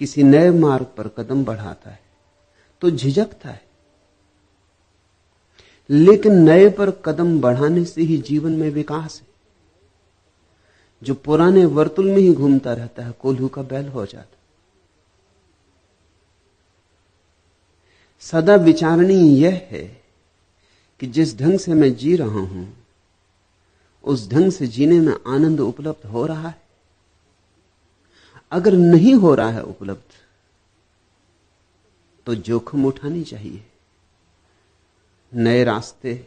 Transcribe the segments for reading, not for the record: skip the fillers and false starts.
किसी नए मार्ग पर कदम बढ़ाता है तो झिझकता है, लेकिन नए पर कदम बढ़ाने से ही जीवन में विकास है। जो पुराने वर्तुल में ही घूमता रहता है कोल्हू का बैल हो जाता। सदा विचारणीय यह है कि जिस ढंग से मैं जी रहा हूं उस ढंग से जीने में आनंद उपलब्ध हो रहा है। अगर नहीं हो रहा है उपलब्ध तो जोखिम उठानी चाहिए। नए रास्ते,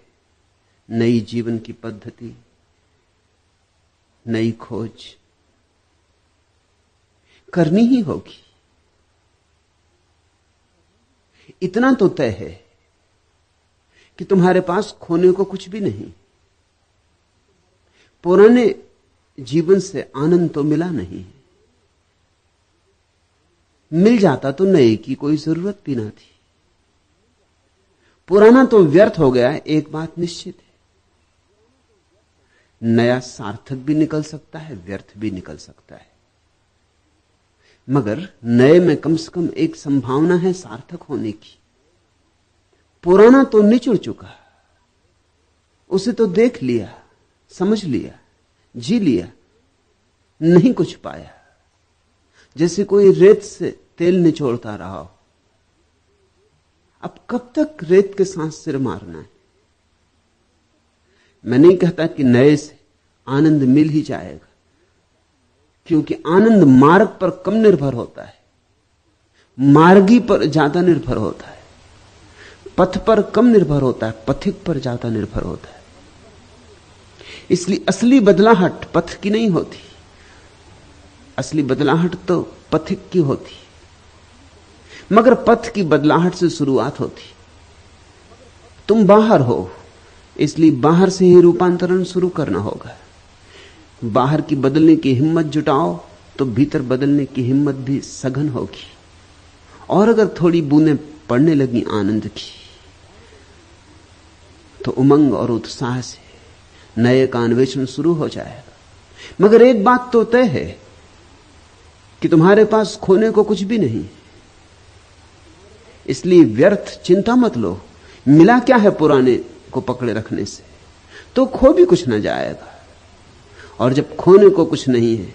नई जीवन की पद्धति, नई खोज करनी ही होगी। इतना तो तय है कि तुम्हारे पास खोने को कुछ भी नहीं। पुराने जीवन से आनंद तो मिला नहीं, मिल जाता तो नए की कोई जरूरत भी ना थी। पुराना तो व्यर्थ हो गया है, एक बात निश्चित है। नया सार्थक भी निकल सकता है, व्यर्थ भी निकल सकता है, मगर नए में कम से कम एक संभावना है सार्थक होने की। पुराना तो निचुड़ चुका, उसे तो देख लिया, समझ लिया, जी लिया, नहीं कुछ पाया। जैसे कोई रेत से तेल निचोड़ता रहा हो। अब कब तक रेत के साथ सिर मारना है? मैं नहीं कहता कि नए से आनंद मिल ही जाएगा, क्योंकि आनंद मार्ग पर कम निर्भर होता है, मार्गी पर ज्यादा निर्भर होता है। पथ पर कम निर्भर होता है, पथिक पर ज्यादा निर्भर होता है। इसलिए असली बदलाहट पथ की नहीं होती, असली बदलाहट तो पथिक की होती। मगर पथ की बदलाहट से शुरुआत होती। तुम बाहर हो, इसलिए बाहर से ही रूपांतरण शुरू करना होगा। बाहर की बदलने की हिम्मत जुटाओ तो भीतर बदलने की हिम्मत भी सघन होगी। और अगर थोड़ी बूंदें पड़ने लगी आनंद की तो उमंग और उत्साह से नए का अन्वेषण शुरू हो जाएगा। मगर एक बात तो तय है कि तुम्हारे पास खोने को कुछ भी नहीं, इसलिए व्यर्थ चिंता मत लो। मिला क्या है पुराने को पकड़े रखने से? तो खो भी कुछ ना जाएगा। और जब खोने को कुछ नहीं है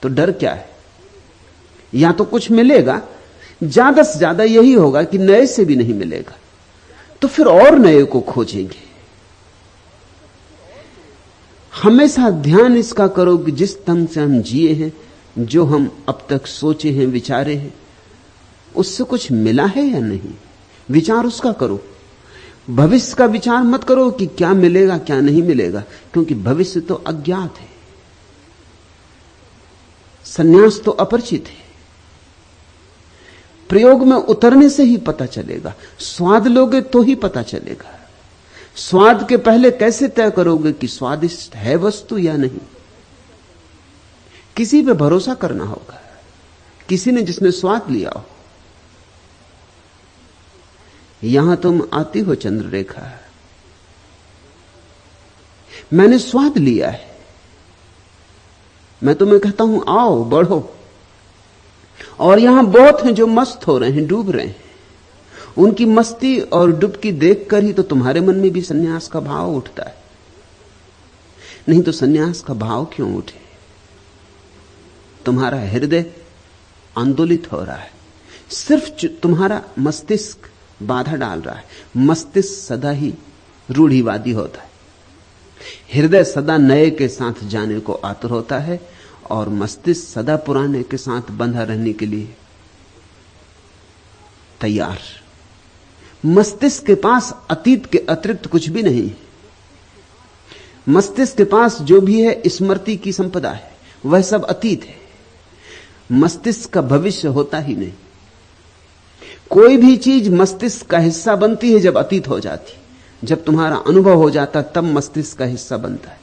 तो डर क्या है? या तो कुछ मिलेगा, ज्यादा से ज्यादा यही होगा कि नए से भी नहीं मिलेगा, तो फिर और नए को खोजेंगे। हमेशा ध्यान इसका करो कि जिस ढंग से हम जिए हैं, जो हम अब तक सोचे हैं, विचारे हैं, उससे कुछ मिला है या नहीं, विचार उसका करो। भविष्य का विचार मत करो कि क्या मिलेगा क्या नहीं मिलेगा, क्योंकि भविष्य तो अज्ञात है, संन्यास तो अपरिचित है। प्रयोग में उतरने से ही पता चलेगा। स्वाद लोगे तो ही पता चलेगा। स्वाद के पहले कैसे तय करोगे कि स्वादिष्ट है वस्तु या नहीं? किसी पे भरोसा करना होगा, किसी ने जिसने स्वाद लिया हो। यहां तुम आती हो चंद्ररेखा, मैंने स्वाद लिया है। मैं तुम्हें कहता हूं आओ बढ़ो। और यहां बहुत हैं जो मस्त हो रहे हैं, डूब रहे हैं। उनकी मस्ती और डुबकी देखकर ही तो तुम्हारे मन में भी सन्यास का भाव उठता है। नहीं तो सन्यास का भाव क्यों उठे? तुम्हारा हृदय आंदोलित हो रहा है, सिर्फ तुम्हारा मस्तिष्क बाधा डाल रहा है। मस्तिष्क सदा ही रूढ़िवादी होता है। हृदय सदा नए के साथ जाने को आतुर होता है और मस्तिष्क सदा पुराने के साथ बंधा रहने के लिए तैयार। मस्तिष्क के पास अतीत के अतिरिक्त कुछ भी नहीं। मस्तिष्क के पास जो भी है स्मृति की संपदा है, वह सब अतीत है। मस्तिष्क का भविष्य होता ही नहीं। कोई भी चीज मस्तिष्क का हिस्सा बनती है जब अतीत हो जाती। जब तुम्हारा अनुभव हो जाता तब मस्तिष्क का हिस्सा बनता है।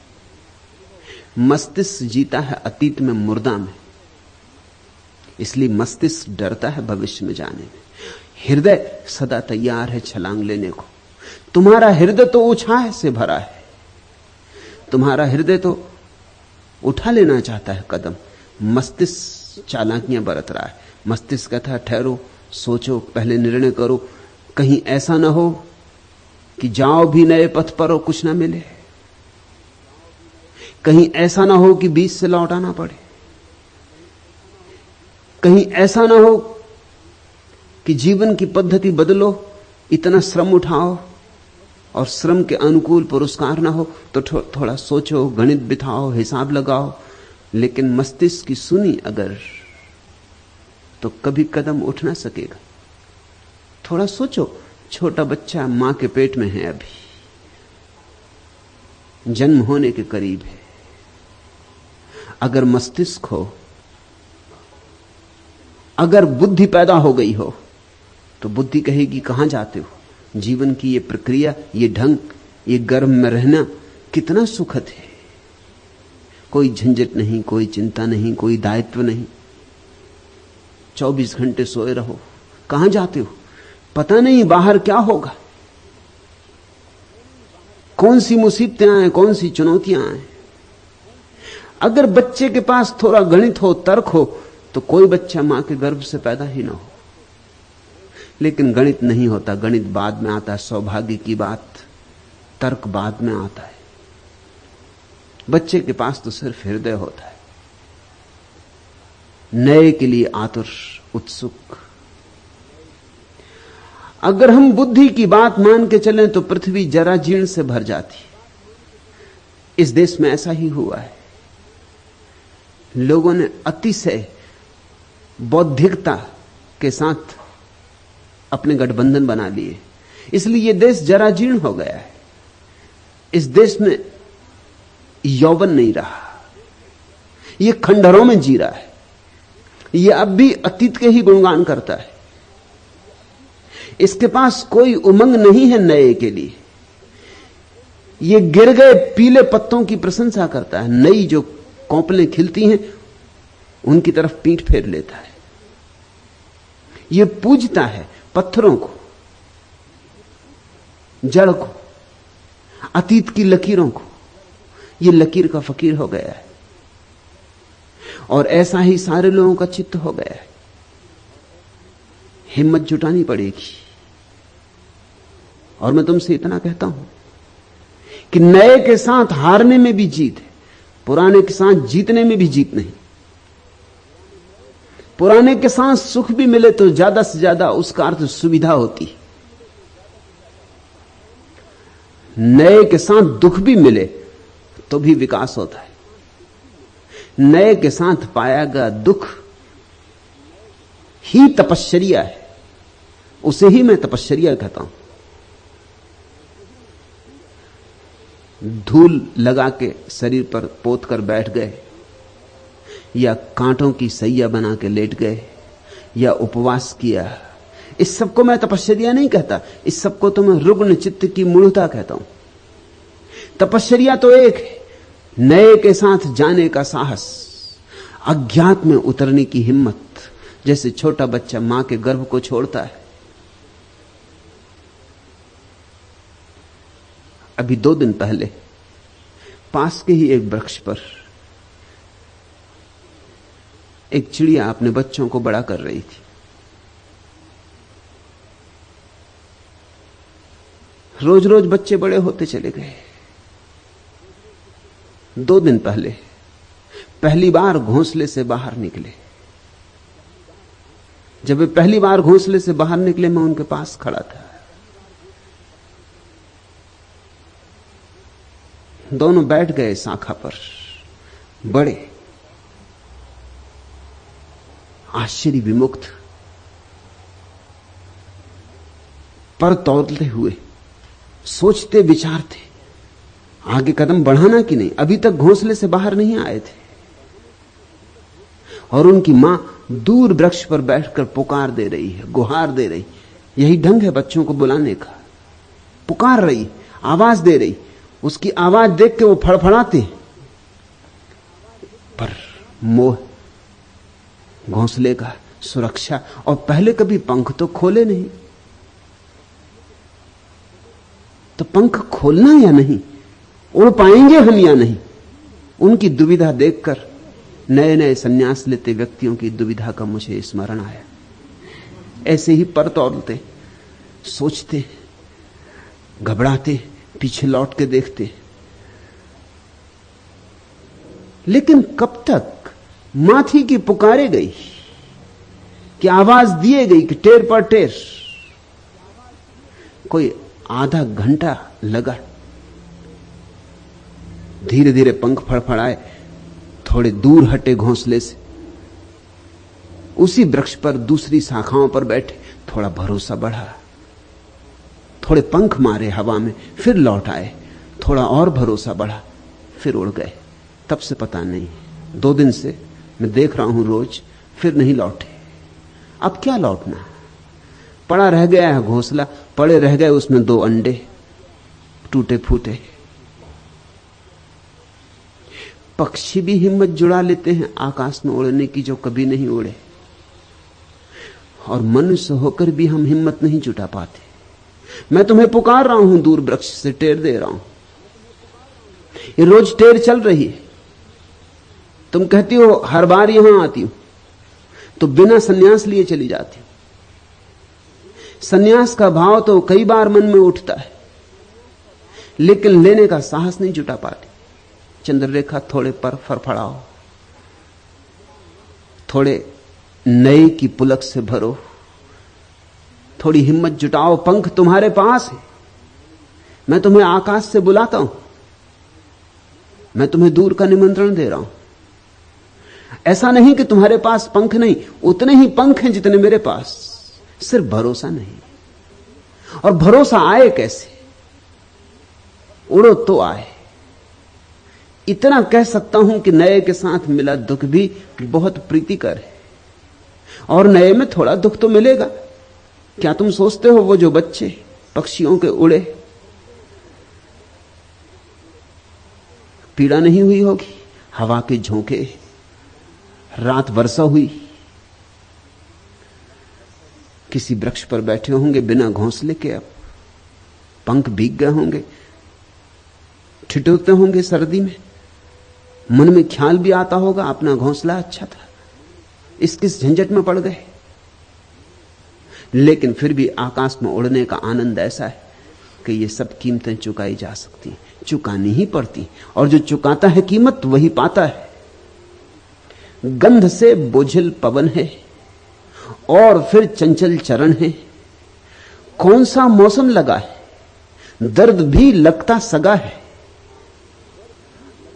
मस्तिष्क जीता है अतीत में, मुर्दा में, इसलिए मस्तिष्क डरता है भविष्य में जाने में। हृदय सदा तैयार है छलांग लेने को। तुम्हारा हृदय तो उत्साह से भरा है। तुम्हारा हृदय तो उठा लेना चाहता है कदम। मस्तिष्क चालाकियां बरत रहा है। मस्तिष्क कहता है ठहरो, सोचो, पहले निर्णय करो, कहीं ऐसा ना हो कि जाओ भी नए पथ पर और कुछ ना मिले, कहीं ऐसा ना हो कि बीच से लौटाना पड़े, कहीं ऐसा ना हो कि जीवन की पद्धति बदलो, इतना श्रम उठाओ और श्रम के अनुकूल पुरस्कार ना हो। तो थोड़ा सोचो, गणित बिठाओ, हिसाब लगाओ। लेकिन मस्तिष्क की सुनी अगर तो कभी कदम उठ ना सकेगा। थोड़ा सोचो, छोटा बच्चा मां के पेट में है, अभी जन्म होने के करीब है। अगर मस्तिष्क हो, अगर बुद्धि पैदा हो गई हो, तो बुद्धि कहेगी कहां जाते हो? जीवन की ये प्रक्रिया, ये ढंग, ये गर्भ में रहना कितना सुखद है। कोई झंझट नहीं, कोई चिंता नहीं, कोई दायित्व नहीं। 24 घंटे सोए रहो। कहां जाते हो? पता नहीं बाहर क्या होगा, कौन सी मुसीबतें आए, कौन सी चुनौतियां आए। अगर बच्चे के पास थोड़ा गणित हो, तर्क हो, तो कोई बच्चा मां के गर्भ से पैदा ही ना हो। लेकिन गणित नहीं होता, गणित बाद में आता है, सौभाग्य की बात, तर्क बाद में आता है। बच्चे के पास तो सिर्फ हृदय होता है, नए के लिए आतुर, उत्सुक। अगर हम बुद्धि की बात मान के चलें तो पृथ्वी जरा जीर्ण से भर जाती। इस देश में ऐसा ही हुआ है। लोगों ने अतिशय बौद्धिकता के साथ अपने गठबंधन बना लिए, इसलिए यह देश जरा जीर्ण हो गया है। इस देश में यौवन नहीं रहा, यह खंडहरों में जी रहा है। यह अब भी अतीत के ही गुणगान करता है। इसके पास कोई उमंग नहीं है नए के लिए। यह गिर गए पीले पत्तों की प्रशंसा करता है, नई जो कौपलें खिलती हैं उनकी तरफ पीठ फेर लेता है। यह पूजता है पत्थरों को, जड़ को, अतीत की लकीरों को। यह लकीर का फकीर हो गया है और ऐसा ही सारे लोगों का चित्त हो गया है। हिम्मत जुटानी पड़ेगी। और मैं तुमसे इतना कहता हूं कि नए के साथ हारने में भी जीत है, पुराने के साथ जीतने में भी जीत नहीं। पुराने के साथ सुख भी मिले तो ज्यादा से ज्यादा उसका अर्थ सुविधा होती है। नए के साथ दुख भी मिले तो भी विकास होता है। नए के साथ पाया गया दुख ही तपश्चर्या है, उसे ही मैं तपश्चर्या कहता हूं। धूल लगा के शरीर पर पोत कर बैठ गए, या कांटों की सैया बना के लेट गए, या उपवास किया, इस सबको मैं तपश्चर्या नहीं कहता। इस सबको तो मैं रुग्ण चित्त की मूढ़ता कहता हूं। तपश्चर्या तो एक है, नए के साथ जाने का साहस, अज्ञात में उतरने की हिम्मत। जैसे छोटा बच्चा मां के गर्भ को छोड़ता है। अभी 2 दिन पहले पास के ही एक वृक्ष पर एक चिड़िया अपने बच्चों को बड़ा कर रही थी। रोज रोज बच्चे बड़े होते चले गए। 2 दिन पहले पहली बार घोंसले से बाहर निकले। जब वे पहली बार घोंसले से बाहर निकले, मैं उनके पास खड़ा था। दोनों बैठ गए शाखा पर, बड़े आश्चर्य विमुक्त, पर तौलते हुए, सोचते विचारते आगे कदम बढ़ाना कि नहीं। अभी तक घोंसले से बाहर नहीं आए थे और उनकी मां दूर वृक्ष पर बैठकर पुकार दे रही है, गुहार दे रही। यही ढंग है बच्चों को बुलाने का। पुकार रही, आवाज दे रही। उसकी आवाज देख के वो फड़फड़ाते, पर मोह, घोंसले का, सुरक्षा, और पहले कभी पंख तो खोले नहीं। तो पंख खोलना या नहीं, उड़ पाएंगे हम या नहीं, उनकी दुविधा देखकर नए नए संन्यास लेते व्यक्तियों की दुविधा का मुझे स्मरण आया। ऐसे ही पर तौलते, सोचते, घबराते, पीछे लौट के देखते, लेकिन कब तक मां थी कि पुकारे गई, कि आवाज दिए गई कि टेर पर टेर। कोई आधा घंटा लगा, धीरे धीरे पंख फड़फड़ाए, थोड़े दूर हटे घोंसले से, उसी वृक्ष पर दूसरी शाखाओं पर बैठे, थोड़ा भरोसा बढ़ा, थोड़े पंख मारे हवा में, फिर लौट आए, थोड़ा और भरोसा बढ़ा, फिर उड़ गए। तब से पता नहीं, 2 दिन से मैं देख रहा हूं रोज, फिर नहीं लौटे। अब क्या लौटना, पड़ा रह गया है घोंसला, पड़े रह गए उसमें 2 अंडे टूटे फूटे। पक्षी भी हिम्मत जुड़ा लेते हैं आकाश में उड़ने की जो कभी नहीं उड़े, और मनुष्य होकर भी हम हिम्मत नहीं जुटा पाते। मैं तुम्हें पुकार रहा हूं, दूर वृक्ष से टेर दे रहा हूं, ये रोज टेर चल रही है। तुम कहती हो हर बार यहां आती हूं, तो बिना सन्यास लिए चली जाती हूं। सन्यास का भाव तो कई बार मन में उठता है, लेकिन लेने का साहस नहीं जुटा पाती। चंद्ररेखा, थोड़े पर फड़फड़ाओ, थोड़े नए की पुलक से भरो, थोड़ी हिम्मत जुटाओ। पंख तुम्हारे पास है, मैं तुम्हें आकाश से बुलाता हूं, मैं तुम्हें दूर का निमंत्रण दे रहा हूं। ऐसा नहीं कि तुम्हारे पास पंख नहीं, उतने ही पंख हैं जितने मेरे पास, सिर्फ भरोसा नहीं। और भरोसा आए कैसे? उड़ो तो आए। इतना कह सकता हूं कि नए के साथ मिला दुख भी बहुत प्रीतिकर है, और नए में थोड़ा दुख तो मिलेगा। क्या तुम सोचते हो वो जो बच्चे पक्षियों के उड़े, पीड़ा नहीं हुई होगी? हवा के झोंके, रात वर्षा हुई, किसी वृक्ष पर बैठे होंगे बिना घोंसले के, अब पंख भीग गए होंगे, ठिठुरते होंगे सर्दी में, मन में ख्याल भी आता होगा अपना घोंसला अच्छा था, इस किस झंझट में पड़ गए। लेकिन फिर भी आकाश में उड़ने का आनंद ऐसा है कि ये सब कीमतें चुकाई जा सकती, चुकानी ही पड़ती, और जो चुकाता है कीमत वही पाता है। गंध से बोझिल पवन है और फिर चंचल चरण है, कौन सा मौसम लगा है, दर्द भी लगता सगा है।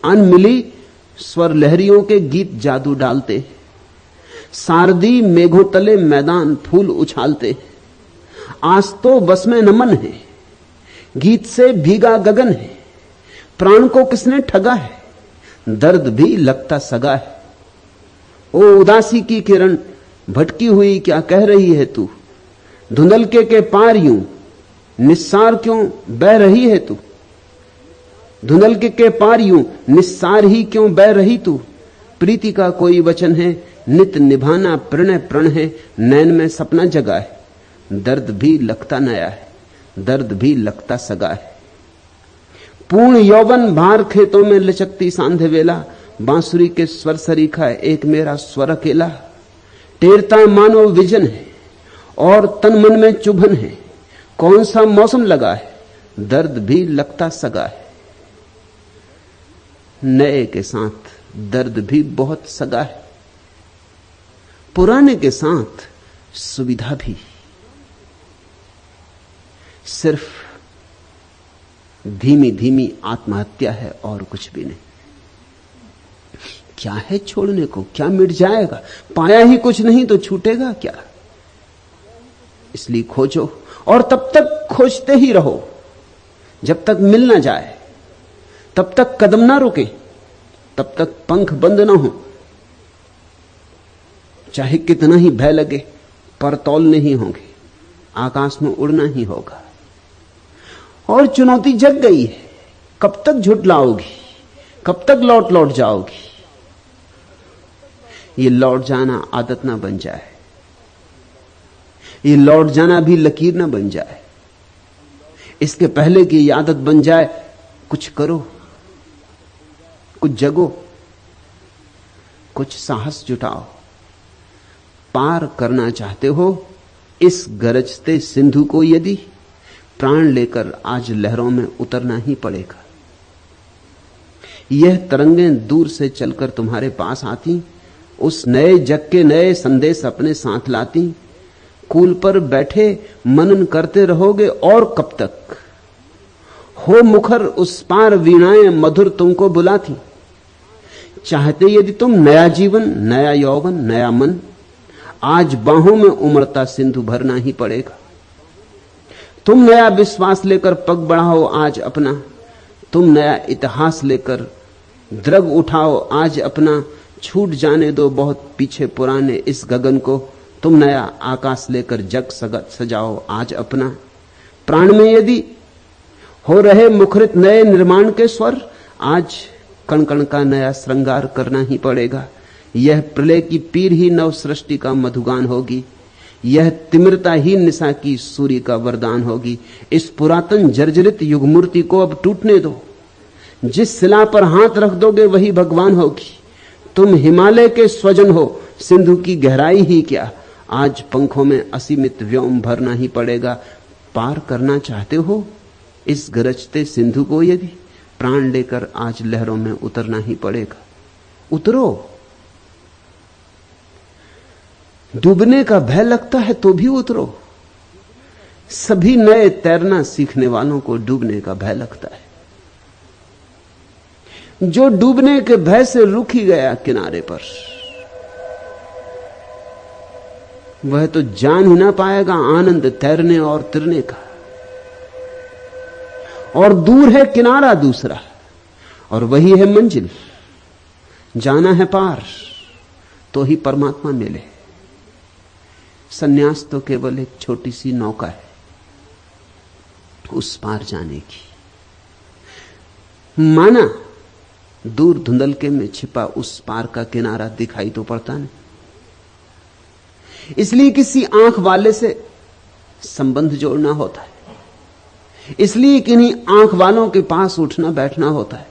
अनमिली स्वर लहरियों के गीत जादू डालते, सारदी मेघों तले मैदान फूल उछालते। आज तो बस में नमन है, गीत से भीगा गगन है, प्राण को किसने ठगा है, दर्द भी लगता सगा है। ओ उदासी की किरण भटकी हुई क्या कह रही है तू, धुंधलके के पार यूं निस्सार क्यों बह रही है तू, धुंधलके के पार यूं निस्सार ही क्यों बह रही तू। प्रीति का कोई वचन है, नित निभाना प्रणय प्रण है, नैन में सपना जगा है, दर्द भी लगता नया है, दर्द भी लगता सगा है। पूर्ण यौवन भार खेतों में लचकती सांध्य वेला, बांसुरी के स्वर सरीखा एक मेरा स्वर अकेला। टेरता मानो विजन है और तन मन में चुभन है, कौन सा मौसम लगा है, दर्द भी लगता सगा है। नए के साथ दर्द भी बहुत सगा है, पुराने के साथ सुविधा भी। सिर्फ धीमी धीमी आत्महत्या है और कुछ भी नहीं। क्या है छोड़ने को, क्या मिट जाएगा, पाया ही कुछ नहीं तो छूटेगा क्या। इसलिए खोजो, और तब तक खोजते ही रहो जब तक मिल ना जाए, तब तक कदम ना रुके, तब तक पंख बंद ना हो। चाहे कितना ही भय लगे, पर तौल नहीं होंगे, आकाश में उड़ना ही होगा। और चुनौती जग गई है, कब तक झुठलाओगी, कब तक लौट लौट जाओगी। ये लौट जाना आदत ना बन जाए, ये लौट जाना भी लकीर ना बन जाए। इसके पहले कि ये आदत बन जाए, कुछ करो, कुछ जगो। कुछ साहस जुटाओ। पार करना चाहते हो इस गरजते सिंधु को, यदि प्राण लेकर आज लहरों में उतरना ही पड़ेगा। यह तरंगें दूर से चलकर तुम्हारे पास आती, उस नए जग के नए संदेश अपने साथ लाती। कूल पर बैठे मनन करते रहोगे और कब तक? हो मुखर उस पार वीणाएं मधुर तुमको बुलाती। चाहते यदि तुम नया जीवन, नया यौवन, नया मन, आज बाहों में उमड़ता सिंधु भरना ही पड़ेगा। तुम नया विश्वास लेकर पग बढ़ाओ आज अपना, तुम नया इतिहास लेकर द्रग उठाओ आज अपना। छूट जाने दो बहुत पीछे पुराने इस गगन को, तुम नया आकाश लेकर जग सजाओ आज अपना। प्राण में यदि हो रहे मुखरित नए निर्माण के स्वर, आज कण कण का नया श्रृंगार करना ही पड़ेगा। यह प्रलय की पीर ही नव सृष्टि का मधुगान होगी, यह तिमिरता ही निशा की सूर्य का वरदान होगी। इस पुरातन जर्जरित युग मूर्ति को अब टूटने दो, जिस शिला पर हाथ रख दोगे वही भगवान होगी। तुम हिमालय के स्वजन हो, सिंधु की गहराई ही क्या, आज पंखों में असीमित व्योम भरना ही पड़ेगा। पार करना चाहते हो इस गरजते सिंधु को, यदि प्राण लेकर आज लहरों में उतरना ही पड़ेगा। उतरो। डूबने का भय लगता है तो भी उतरो। सभी नए तैरना सीखने वालों को डूबने का भय लगता है। जो डूबने के भय से रुक ही गया किनारे पर, वह तो जान ही ना पाएगा आनंद तैरने और तिरने का। और दूर है किनारा दूसरा, और वही है मंजिल। जाना है पार तो ही परमात्मा मिले। सन्यास तो केवल एक छोटी सी नौका है उस पार जाने की। माना दूर धुंधलके में छिपा उस पार का किनारा दिखाई तो पड़ता नहीं, इसलिए किसी आंख वाले से संबंध जोड़ना होता है, इसलिए किन्हीं आंख वालों के पास उठना बैठना होता है,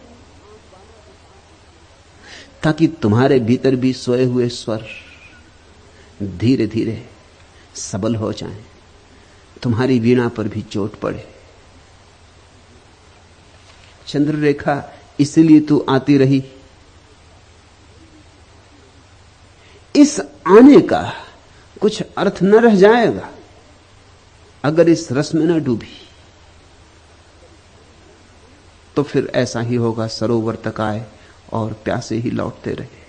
ताकि तुम्हारे भीतर भी सोए हुए स्वर धीरे धीरे सबल हो जाएं, तुम्हारी वीणा पर भी चोट पड़े। चंद्ररेखा, इसलिए तू आती रही। इस आने का कुछ अर्थ न रह जाएगा अगर इस रस में न डूबी। तो फिर ऐसा ही होगा, सरोवर तक आए और प्यासे ही लौटते रहे।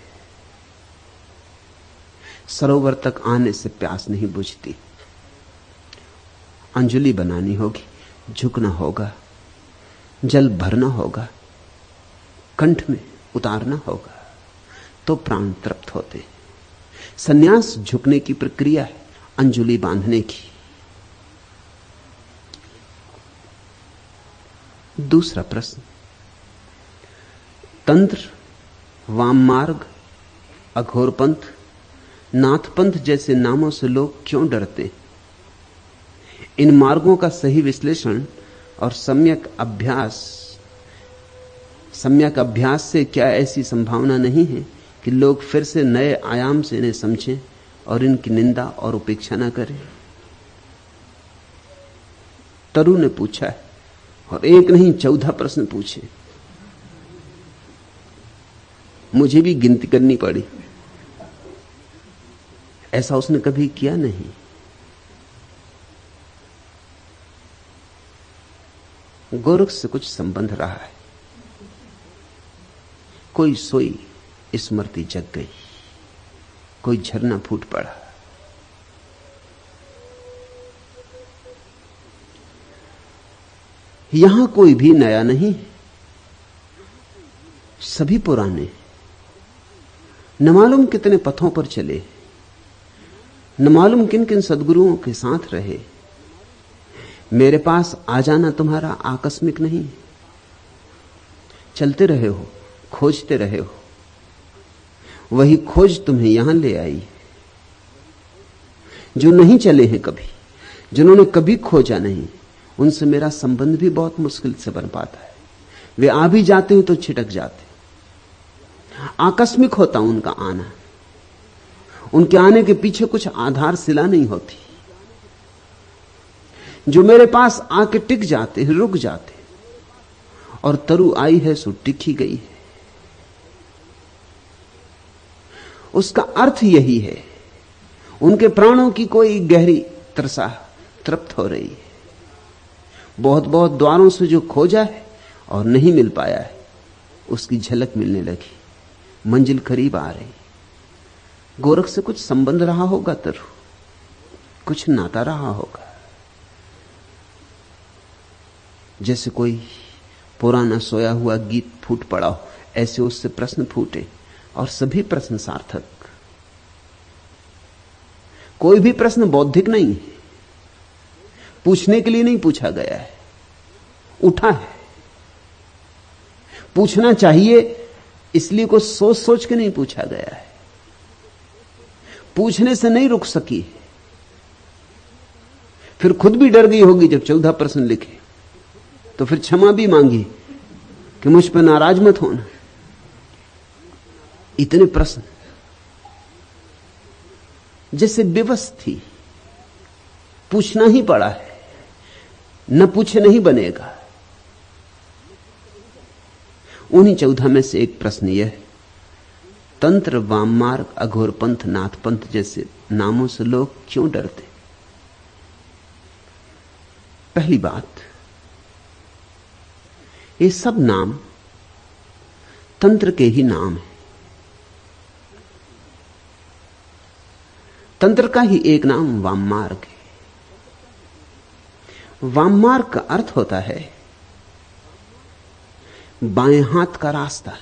सरोवर तक आने से प्यास नहीं बुझती। अंजलि बनानी होगी, झुकना होगा, जल भरना होगा, कंठ में उतारना होगा, तो प्राण तृप्त होते। सन्यास झुकने की प्रक्रिया है, अंजलि बांधने की। दूसरा प्रश्न, तंत्र, वाम मार्ग, अघोरपंथ, नाथपंथ जैसे नामों से लोग क्यों डरते? इन मार्गों का सही विश्लेषण और सम्यक अभ्यास से क्या ऐसी संभावना नहीं है कि लोग फिर से नए आयाम से इन्हें समझें और इनकी निंदा और उपेक्षा न करें? तरु ने पूछा है, और एक नहीं 14 प्रश्न पूछे। मुझे भी गिनती करनी पड़ी, ऐसा उसने कभी किया नहीं। गोरख से कुछ संबंध रहा है। कोई सोई स्मृति जग गई, कोई झरना फूट पड़ा। यहां कोई भी नया नहीं, सभी पुराने। न मालूम कितने पथों पर चले, न मालूम किन किन सद्गुरुओं के साथ रहे। मेरे पास आ जाना तुम्हारा आकस्मिक नहीं, चलते रहे हो, खोजते रहे हो, वही खोज तुम्हें यहां ले आई। जो नहीं चले हैं कभी, जिन्होंने कभी खोजा नहीं, उनसे मेरा संबंध भी बहुत मुश्किल से बन पाता है। वे आ भी जाते हैं तो छिटक जाते, आकस्मिक होता उनका आना। उनके आने के पीछे कुछ आधारशिला नहीं होती। जो मेरे पास आके टिक जाते हैं, रुक जाते, और तरु आई है सो टिक ही गई है, उसका अर्थ यही है, उनके प्राणों की कोई गहरी त्रसा तृप्त हो रही है। बहुत बहुत द्वारों से जो खोजा है और नहीं मिल पाया है, उसकी झलक मिलने लगी, मंजिल करीब आ रही। गोरख से कुछ संबंध रहा होगा तरु, कुछ नाता रहा होगा, जैसे कोई पुराना सोया हुआ गीत फूट पड़ा हो, ऐसे उससे प्रश्न फूटे, और सभी प्रश्न सार्थक। कोई भी प्रश्न बौद्धिक नहीं है, पूछने के लिए नहीं पूछा गया है, उठा है। पूछना चाहिए इसलिए कुछ सोच सोच के नहीं पूछा गया है, पूछने से नहीं रुक सकी, फिर खुद भी डर गई होगी जब 14 प्रश्न लिखे, तो फिर क्षमा भी मांगी कि मुझ पर नाराज मत होना। इतने प्रश्न, जैसे विवश थी, पूछना ही पड़ा है, न पूछे नहीं बनेगा। उन्हीं 14 में से एक प्रश्न यह, तंत्र, वाममार्ग, अघोर पंथ, नाथ पंथ जैसे नामों से लोग क्यों डरते? पहली बात, ये सब नाम तंत्र के ही नाम है। तंत्र का ही एक नाम वाममार्ग है। वाममार्ग का अर्थ होता है बाएं हाथ का रास्ता।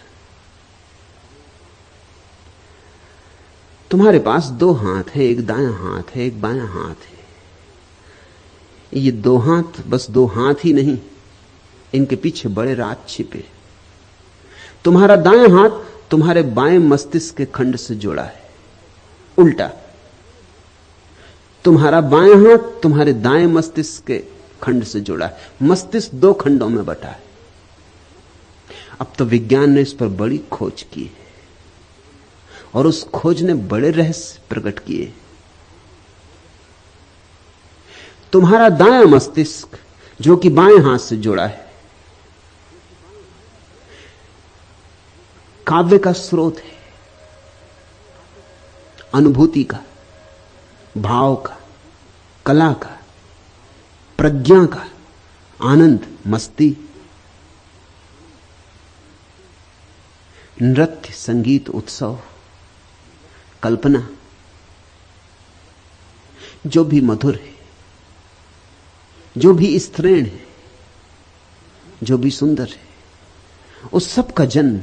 तुम्हारे पास 2 हाथ है, एक दायां हाथ है, एक बायां हाथ है। ये 2 हाथ बस 2 हाथ ही नहीं, इनके पीछे बड़े राज छिपे। तुम्हारा दायां हाथ तुम्हारे बाएं मस्तिष्क के खंड से जुड़ा है, उल्टा तुम्हारा बायां हाथ तुम्हारे दाएं मस्तिष्क के खंड से जुड़ा है। मस्तिष्क 2 खंडों में बटा है। अब तो विज्ञान ने इस पर बड़ी खोज की है, और उस खोज ने बड़े रहस्य प्रकट किए। तुम्हारा दायां मस्तिष्क जो कि बाएं हाथ से जुड़ा है, काव्य का स्रोत है, अनुभूति का, भाव का, कला का, प्रज्ञा का, आनंद, मस्ती, नृत्य, संगीत, उत्सव, कल्पना, जो भी मधुर है, जो भी स्त्रीण है, जो भी सुंदर है, उस सब का जन्म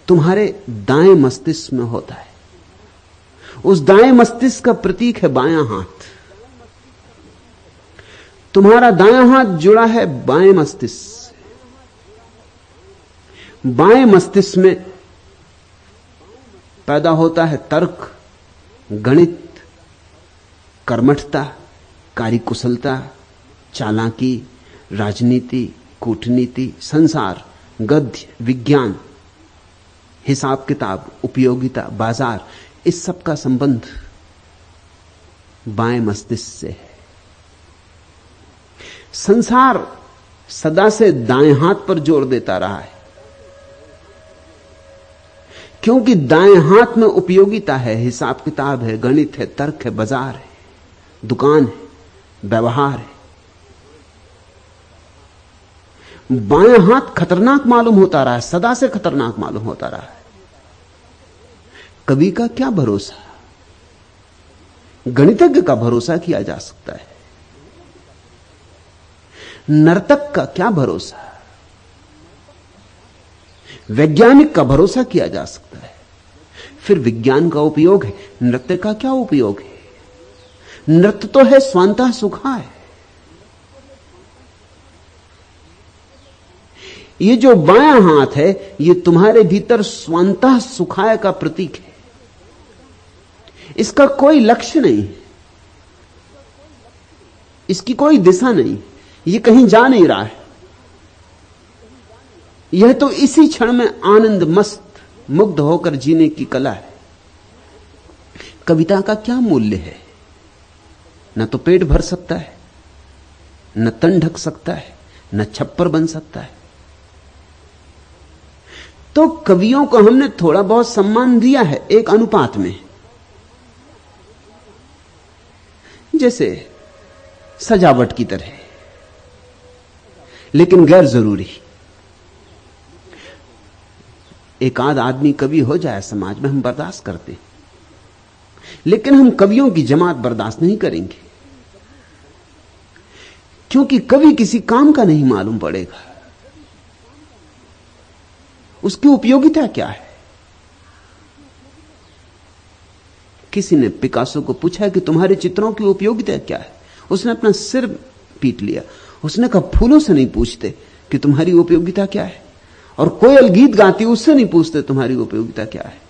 तुम्हारे दाएं मस्तिष्क में होता है। उस दाएं मस्तिष्क का प्रतीक है बायां हाथ। तुम्हारा दायां हाथ जुड़ा है बाएं मस्तिष्क से। बाएं मस्तिष्क में पैदा होता है तर्क, गणित, कर्मठता, कार्यकुशलता, चालाकी, राजनीति, कूटनीति, संसार, गद्य, विज्ञान, हिसाब किताब, उपयोगिता, बाजार, इस सब का संबंध बाएं मस्तिष्क से है। संसार सदा से दाएं हाथ पर जोर देता रहा है, क्योंकि दाएं हाथ में उपयोगिता है, हिसाब किताब है, गणित है, तर्क है, बाजार है, दुकान है, व्यवहार है। बायां हाथ खतरनाक मालूम होता रहा है, सदा से खतरनाक मालूम होता रहा है। कवि का क्या भरोसा, गणितज्ञ का भरोसा किया जा सकता है, नर्तक का क्या भरोसा, वैज्ञानिक का भरोसा किया जा सकता है। फिर विज्ञान का उपयोग है, नृत्य का क्या उपयोग है? नृत्य तो है स्वांतः सुखाय। ये जो बायां हाथ है, ये तुम्हारे भीतर स्वांतः सुखाय का प्रतीक है। इसका कोई लक्ष्य नहीं, इसकी कोई दिशा नहीं, ये कहीं जा नहीं रहा है। यह तो इसी क्षण में आनंद मस्त मुग्ध होकर जीने की कला है। कविता का क्या मूल्य है? न तो पेट भर सकता है, न तन ढक सकता है, न छप्पर बन सकता है। तो कवियों को हमने थोड़ा बहुत सम्मान दिया है एक अनुपात में, जैसे सजावट की तरह, लेकिन गैर जरूरी। एक आध आदमी कवि हो जाए समाज में, हम बर्दाश्त करते, लेकिन हम कवियों की जमात बर्दाश्त नहीं करेंगे, क्योंकि कवि किसी काम का नहीं मालूम पड़ेगा, उसकी उपयोगिता क्या है। किसी ने पिकासो को पूछा कि तुम्हारे चित्रों की उपयोगिता क्या है? उसने अपना सिर पीट लिया। उसने कहा, फूलों से नहीं पूछते कि तुम्हारी उपयोगिता क्या है, और कोयल गीत गाती उससे नहीं पूछते तुम्हारी उपयोगिता क्या है,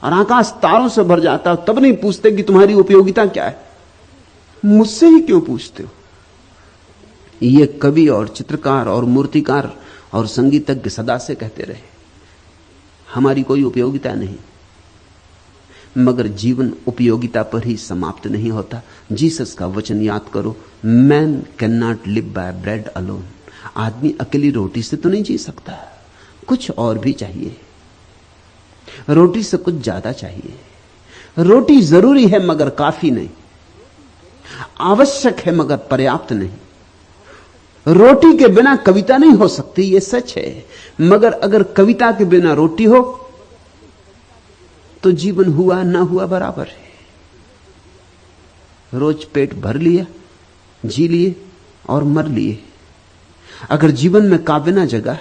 और आकाश तारों से भर जाता तब नहीं पूछते कि तुम्हारी उपयोगिता क्या है। मुझसे ही क्यों पूछते हो? ये कवि और चित्रकार और मूर्तिकार और संगीतज्ञ सदा से कहते रहे, हमारी कोई उपयोगिता नहीं। मगर जीवन उपयोगिता पर ही समाप्त नहीं होता। जीसस का वचन याद करो, man can not live by bread alone. आदमी अकेली रोटी से तो नहीं जी सकता, कुछ और भी चाहिए। रोटी से कुछ ज्यादा चाहिए। रोटी जरूरी है मगर काफी नहीं, आवश्यक है मगर पर्याप्त नहीं। रोटी के बिना कविता नहीं हो सकती, यह सच है, मगर अगर कविता के बिना रोटी हो तो जीवन हुआ ना हुआ बराबर है। रोज पेट भर लिया, जी लिए और मर लिए। अगर जीवन में काव्य ना जगा,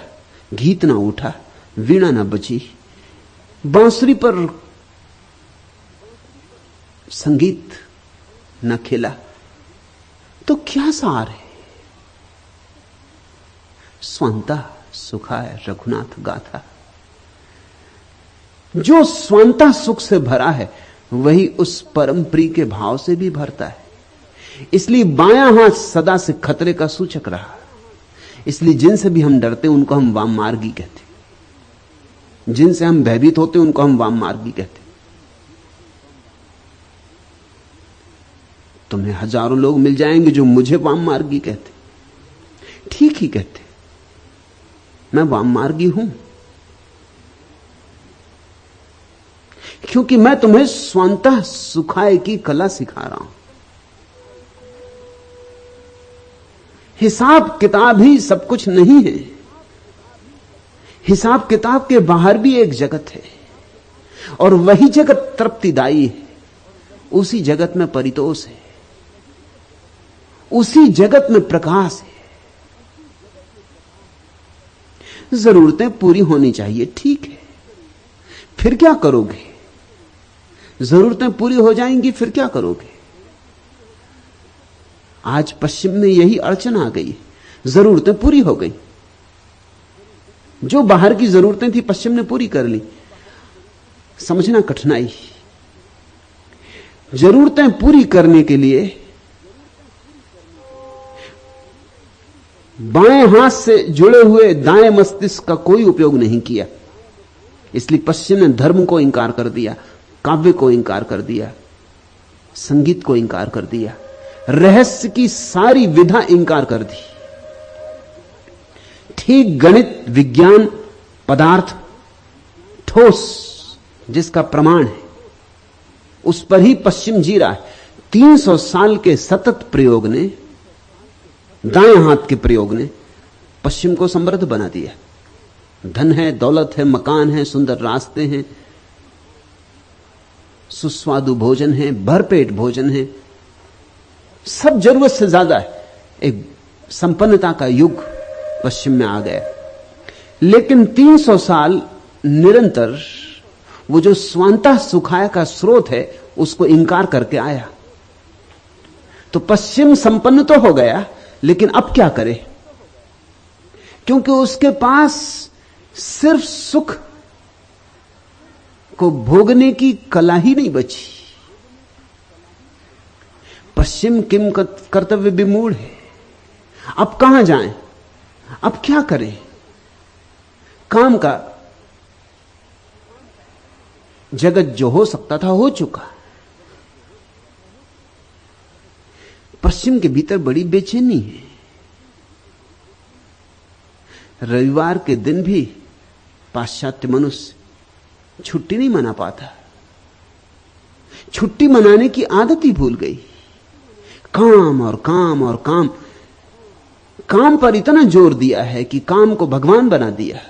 गीत ना उठा, वीणा ना बजी, बांसुरी पर संगीत न खेला, तो क्या सार है? स्वांता सुखाय रघुनाथ गाथा। जो स्वांता सुख से भरा है वही उस परम प्रिय के भाव से भी भरता है। इसलिए बायां हाथ सदा से खतरे का सूचक रहा। इसलिए जिनसे भी हम डरते उनको हम वाम मार्गी कहते, जिनसे हम भयभीत होते उनको हम वाम मार्गी कहते। तुम्हें हजारों लोग मिल जाएंगे जो मुझे वाम मार्गी कहते, ठीक ही कहते, मैं वाम मार्गी हूं, क्योंकि मैं तुम्हें स्वांतः सुखाय की कला सिखा रहा हूं। हिसाब किताब ही सब कुछ नहीं है, हिसाब किताब के बाहर भी एक जगत है, और वही जगत तृप्तिदायी है। उसी जगत में परितोष है, उसी जगत में प्रकाश है। जरूरतें पूरी होनी चाहिए, ठीक है, फिर क्या करोगे? जरूरतें पूरी हो जाएंगी, फिर क्या करोगे? आज पश्चिम में यही अड़चन आ गई, जरूरतें पूरी हो गई, जो बाहर की जरूरतें थी पश्चिम ने पूरी कर ली। समझना कठिनाई। जरूरतें पूरी करने के लिए बाएं हाथ से जुड़े हुए दाएं मस्तिष्क का कोई उपयोग नहीं किया। इसलिए पश्चिम ने धर्म को इंकार कर दिया, काव्य को इंकार कर दिया, संगीत को इंकार कर दिया, रहस्य की सारी विधा इंकार कर दी। ठीक गणित, विज्ञान, पदार्थ, ठोस जिसका प्रमाण है, उस पर ही पश्चिम जी रहा है। 300 साल के सतत प्रयोग ने, दाएं हाथ के प्रयोग ने पश्चिम को समृद्ध बना दिया। धन है, दौलत है, मकान है, सुंदर रास्ते हैं, सुस्वादु भोजन है, भरपेट भोजन है, सब जरूरत से ज्यादा है। एक संपन्नता का युग पश्चिम में आ गया। लेकिन 300 साल निरंतर वो जो स्वांतः सुखाय का स्रोत है उसको इंकार करके आया। तो पश्चिम संपन्न तो हो गया, लेकिन अब क्या करे? क्योंकि उसके पास सिर्फ सुख को भोगने की कला ही नहीं बची। पश्चिम किम कर्तव्य विमूढ़ है। अब कहां जाएं? अब क्या करें? काम का जगत जो हो सकता था हो चुका। पश्चिम के भीतर बड़ी बेचैनी है। रविवार के दिन भी पाश्चात्य मनुष्य छुट्टी नहीं मना पाता। छुट्टी मनाने की आदत ही भूल गई। काम और काम और काम, काम पर इतना जोर दिया है कि काम को भगवान बना दिया,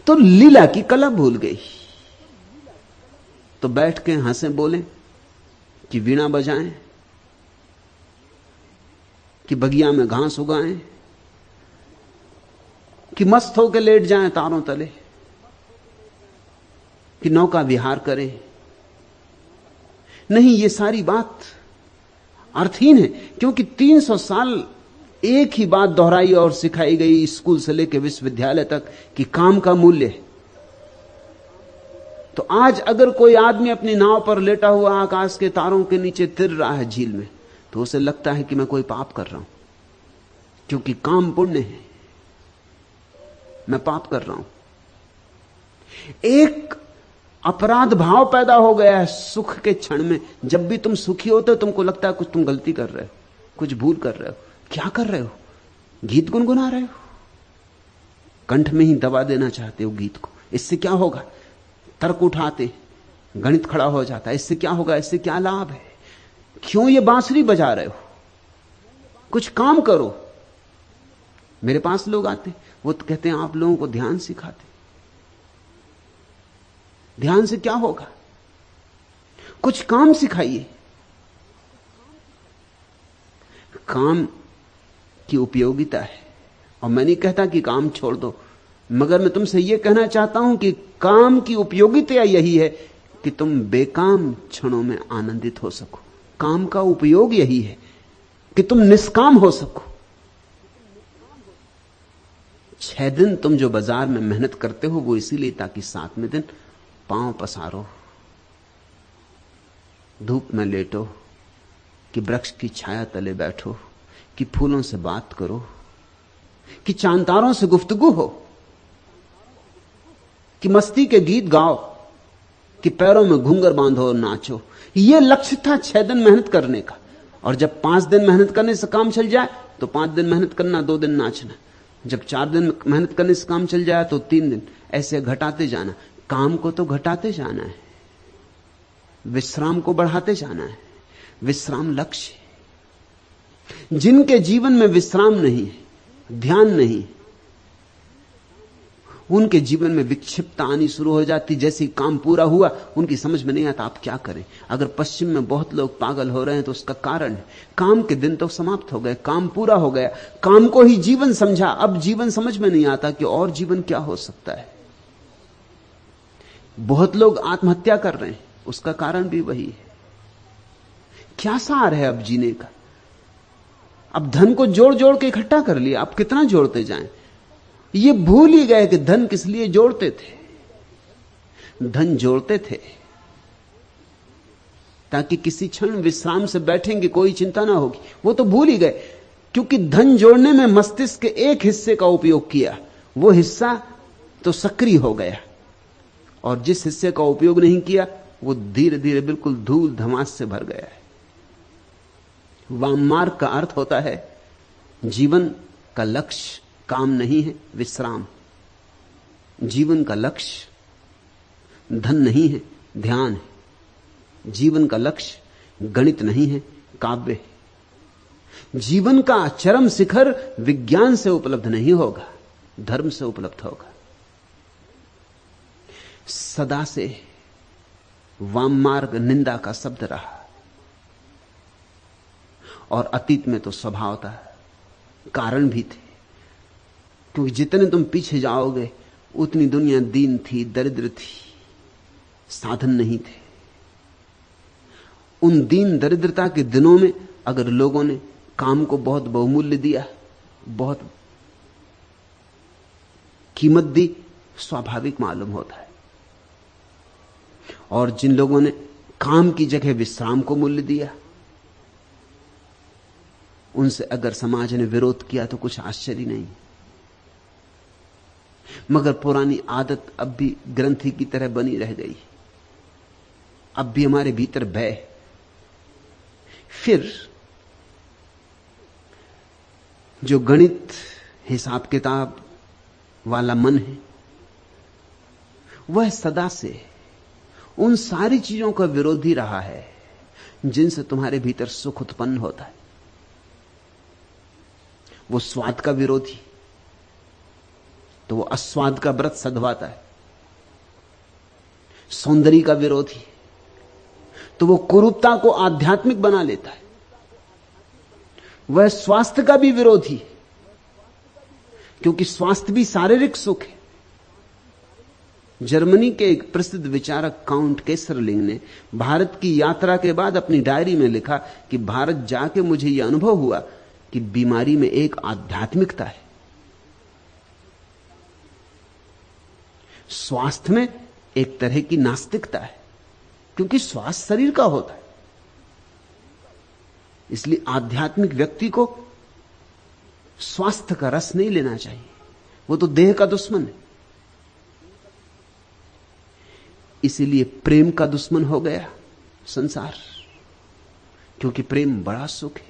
तो लीला की कला भूल गई। तो बैठ के हंसे बोलें कि वीणा बजाएं, कि बगिया में घास उगाएं, कि मस्त होकर लेट जाएं तारों तले, कि नौका विहार करें। नहीं, ये सारी बात अर्थहीन है, क्योंकि 300 साल एक ही बात दोहराई और सिखाई गई स्कूल से लेकर विश्वविद्यालय तक कि काम का मूल्य है। तो आज अगर कोई आदमी अपनी नाव पर लेटा हुआ आकाश के तारों के नीचे तिर रहा है झील में, तो उसे लगता है कि मैं कोई पाप कर रहा हूं, क्योंकि काम पुण्य है, मैं पाप कर रहा हूं। एक अपराध भाव पैदा हो गया है सुख के क्षण में। जब भी तुम सुखी होते हो तुमको लगता है कुछ तुम गलती कर रहे हो, कुछ भूल कर रहे हो। क्या कर रहे हो? गीत गुनगुना रहे हो, कंठ में ही दबा देना चाहते हो गीत को। इससे क्या होगा? तर्क उठाते, गणित खड़ा हो जाता है। इससे क्या होगा? इससे क्या लाभ है? क्यों ये बांसुरी बजा रहे हो? कुछ काम करो। मेरे पास लोग आते, वो तो कहते हैं आप लोगों को ध्यान सिखाते। ध्यान से क्या होगा? कुछ काम सिखाइए। काम की उपयोगिता है, और मैं नहीं कहता कि काम छोड़ दो, मगर मैं तुमसे यह कहना चाहता हूं कि काम की उपयोगिता यही है कि तुम बेकाम क्षणों में आनंदित हो सको। काम का उपयोग यही है कि तुम निष्काम हो सको। 6 दिन तुम जो बाजार में मेहनत करते हो वो इसीलिए ताकि 7वें दिन पांव पसारो, धूप में लेटो, कि वृक्ष की छाया तले बैठो, कि फूलों से बात करो, कि चांतारों से गुफ्तगू हो, कि मस्ती के गीत गाओ, कि पैरों में घूंघर बांधो और नाचो। यह लक्ष्य था 6 दिन मेहनत करने का। और जब 5 दिन मेहनत करने से काम चल जाए तो 5 दिन मेहनत करना, 2 दिन नाचना। जब 4 दिन मेहनत करने से काम चल जाए तो 3 दिन, ऐसे घटाते जाना। काम को तो घटाते जाना है, विश्राम को बढ़ाते जाना है। विश्राम लक्ष्य है। जिनके जीवन में विश्राम नहीं है, ध्यान नहीं, उनके जीवन में विक्षिप्तता आनी शुरू हो जाती। जैसे ही काम पूरा हुआ उनकी समझ में नहीं आता आप क्या करें। अगर पश्चिम में बहुत लोग पागल हो रहे हैं तो उसका कारण है काम के दिन तो समाप्त हो गए, काम पूरा हो गया, काम को ही जीवन समझा। अब जीवन समझ में नहीं आता कि और जीवन क्या हो सकता है। बहुत लोग आत्महत्या कर रहे हैं, उसका कारण भी वही है। क्या सार है अब जीने का? अब धन को जोड़ जोड़ के इकट्ठा कर लिया, अब कितना जोड़ते जाएं? ये भूल ही गए कि धन किस लिए जोड़ते थे। धन जोड़ते थे ताकि किसी क्षण विश्राम से बैठेंगे, कोई चिंता ना होगी। वो तो भूल ही गए, क्योंकि धन जोड़ने में मस्तिष्क के एक हिस्से का उपयोग किया, वो हिस्सा तो सक्रिय हो गया, और जिस हिस्से का उपयोग नहीं किया वो धीरे धीरे बिल्कुल धूल धमास से भर गया है। वाम मार्ग का अर्थ होता है जीवन का लक्ष्य काम नहीं है, विश्राम। जीवन का लक्ष्य धन नहीं है, ध्यान है। जीवन का लक्ष्य गणित नहीं है, काव्य है। जीवन का चरम शिखर विज्ञान से उपलब्ध नहीं होगा, धर्म से उपलब्ध होगा। सदा से वाम मार्ग निंदा का शब्द रहा, और अतीत में तो स्वभाव था, कारण भी थे। क्योंकि जितने तुम पीछे जाओगे उतनी दुनिया दीन थी, दरिद्र थी, साधन नहीं थे। उन दीन दरिद्रता के दिनों में अगर लोगों ने काम को बहुत बहुमूल्य दिया, बहुत कीमत दी, स्वाभाविक मालूम होता है। और जिन लोगों ने काम की जगह विश्राम को मूल्य दिया, उनसे अगर समाज ने विरोध किया तो कुछ आश्चर्य नहीं। मगर पुरानी आदत अब भी ग्रंथि की तरह बनी रह गई। अब भी हमारे भीतर भय। फिर जो गणित हिसाब किताब वाला मन है, वह सदा से उन सारी चीजों का विरोधी रहा है जिनसे तुम्हारे भीतर सुख उत्पन्न होता है। वो स्वाद का विरोधी, तो वो अस्वाद का व्रत सधवाता है। सौंदर्य का विरोधी, तो वो कुरूपता को आध्यात्मिक बना लेता है। वह स्वास्थ्य का भी विरोधी है, क्योंकि स्वास्थ्य भी शारीरिक सुख है। जर्मनी के एक प्रसिद्ध विचारक काउंट केसरलिंग ने भारत की यात्रा के बाद अपनी डायरी में लिखा कि भारत जाके मुझे यह अनुभव हुआ कि बीमारी में एक आध्यात्मिकता है, स्वास्थ्य में एक तरह की नास्तिकता है, क्योंकि स्वास्थ्य शरीर का होता है। इसलिए आध्यात्मिक व्यक्ति को स्वास्थ्य का रस नहीं लेना चाहिए, वो तो देह का दुश्मन है। इसीलिए प्रेम का दुश्मन हो गया संसार, क्योंकि प्रेम बड़ा सुख है।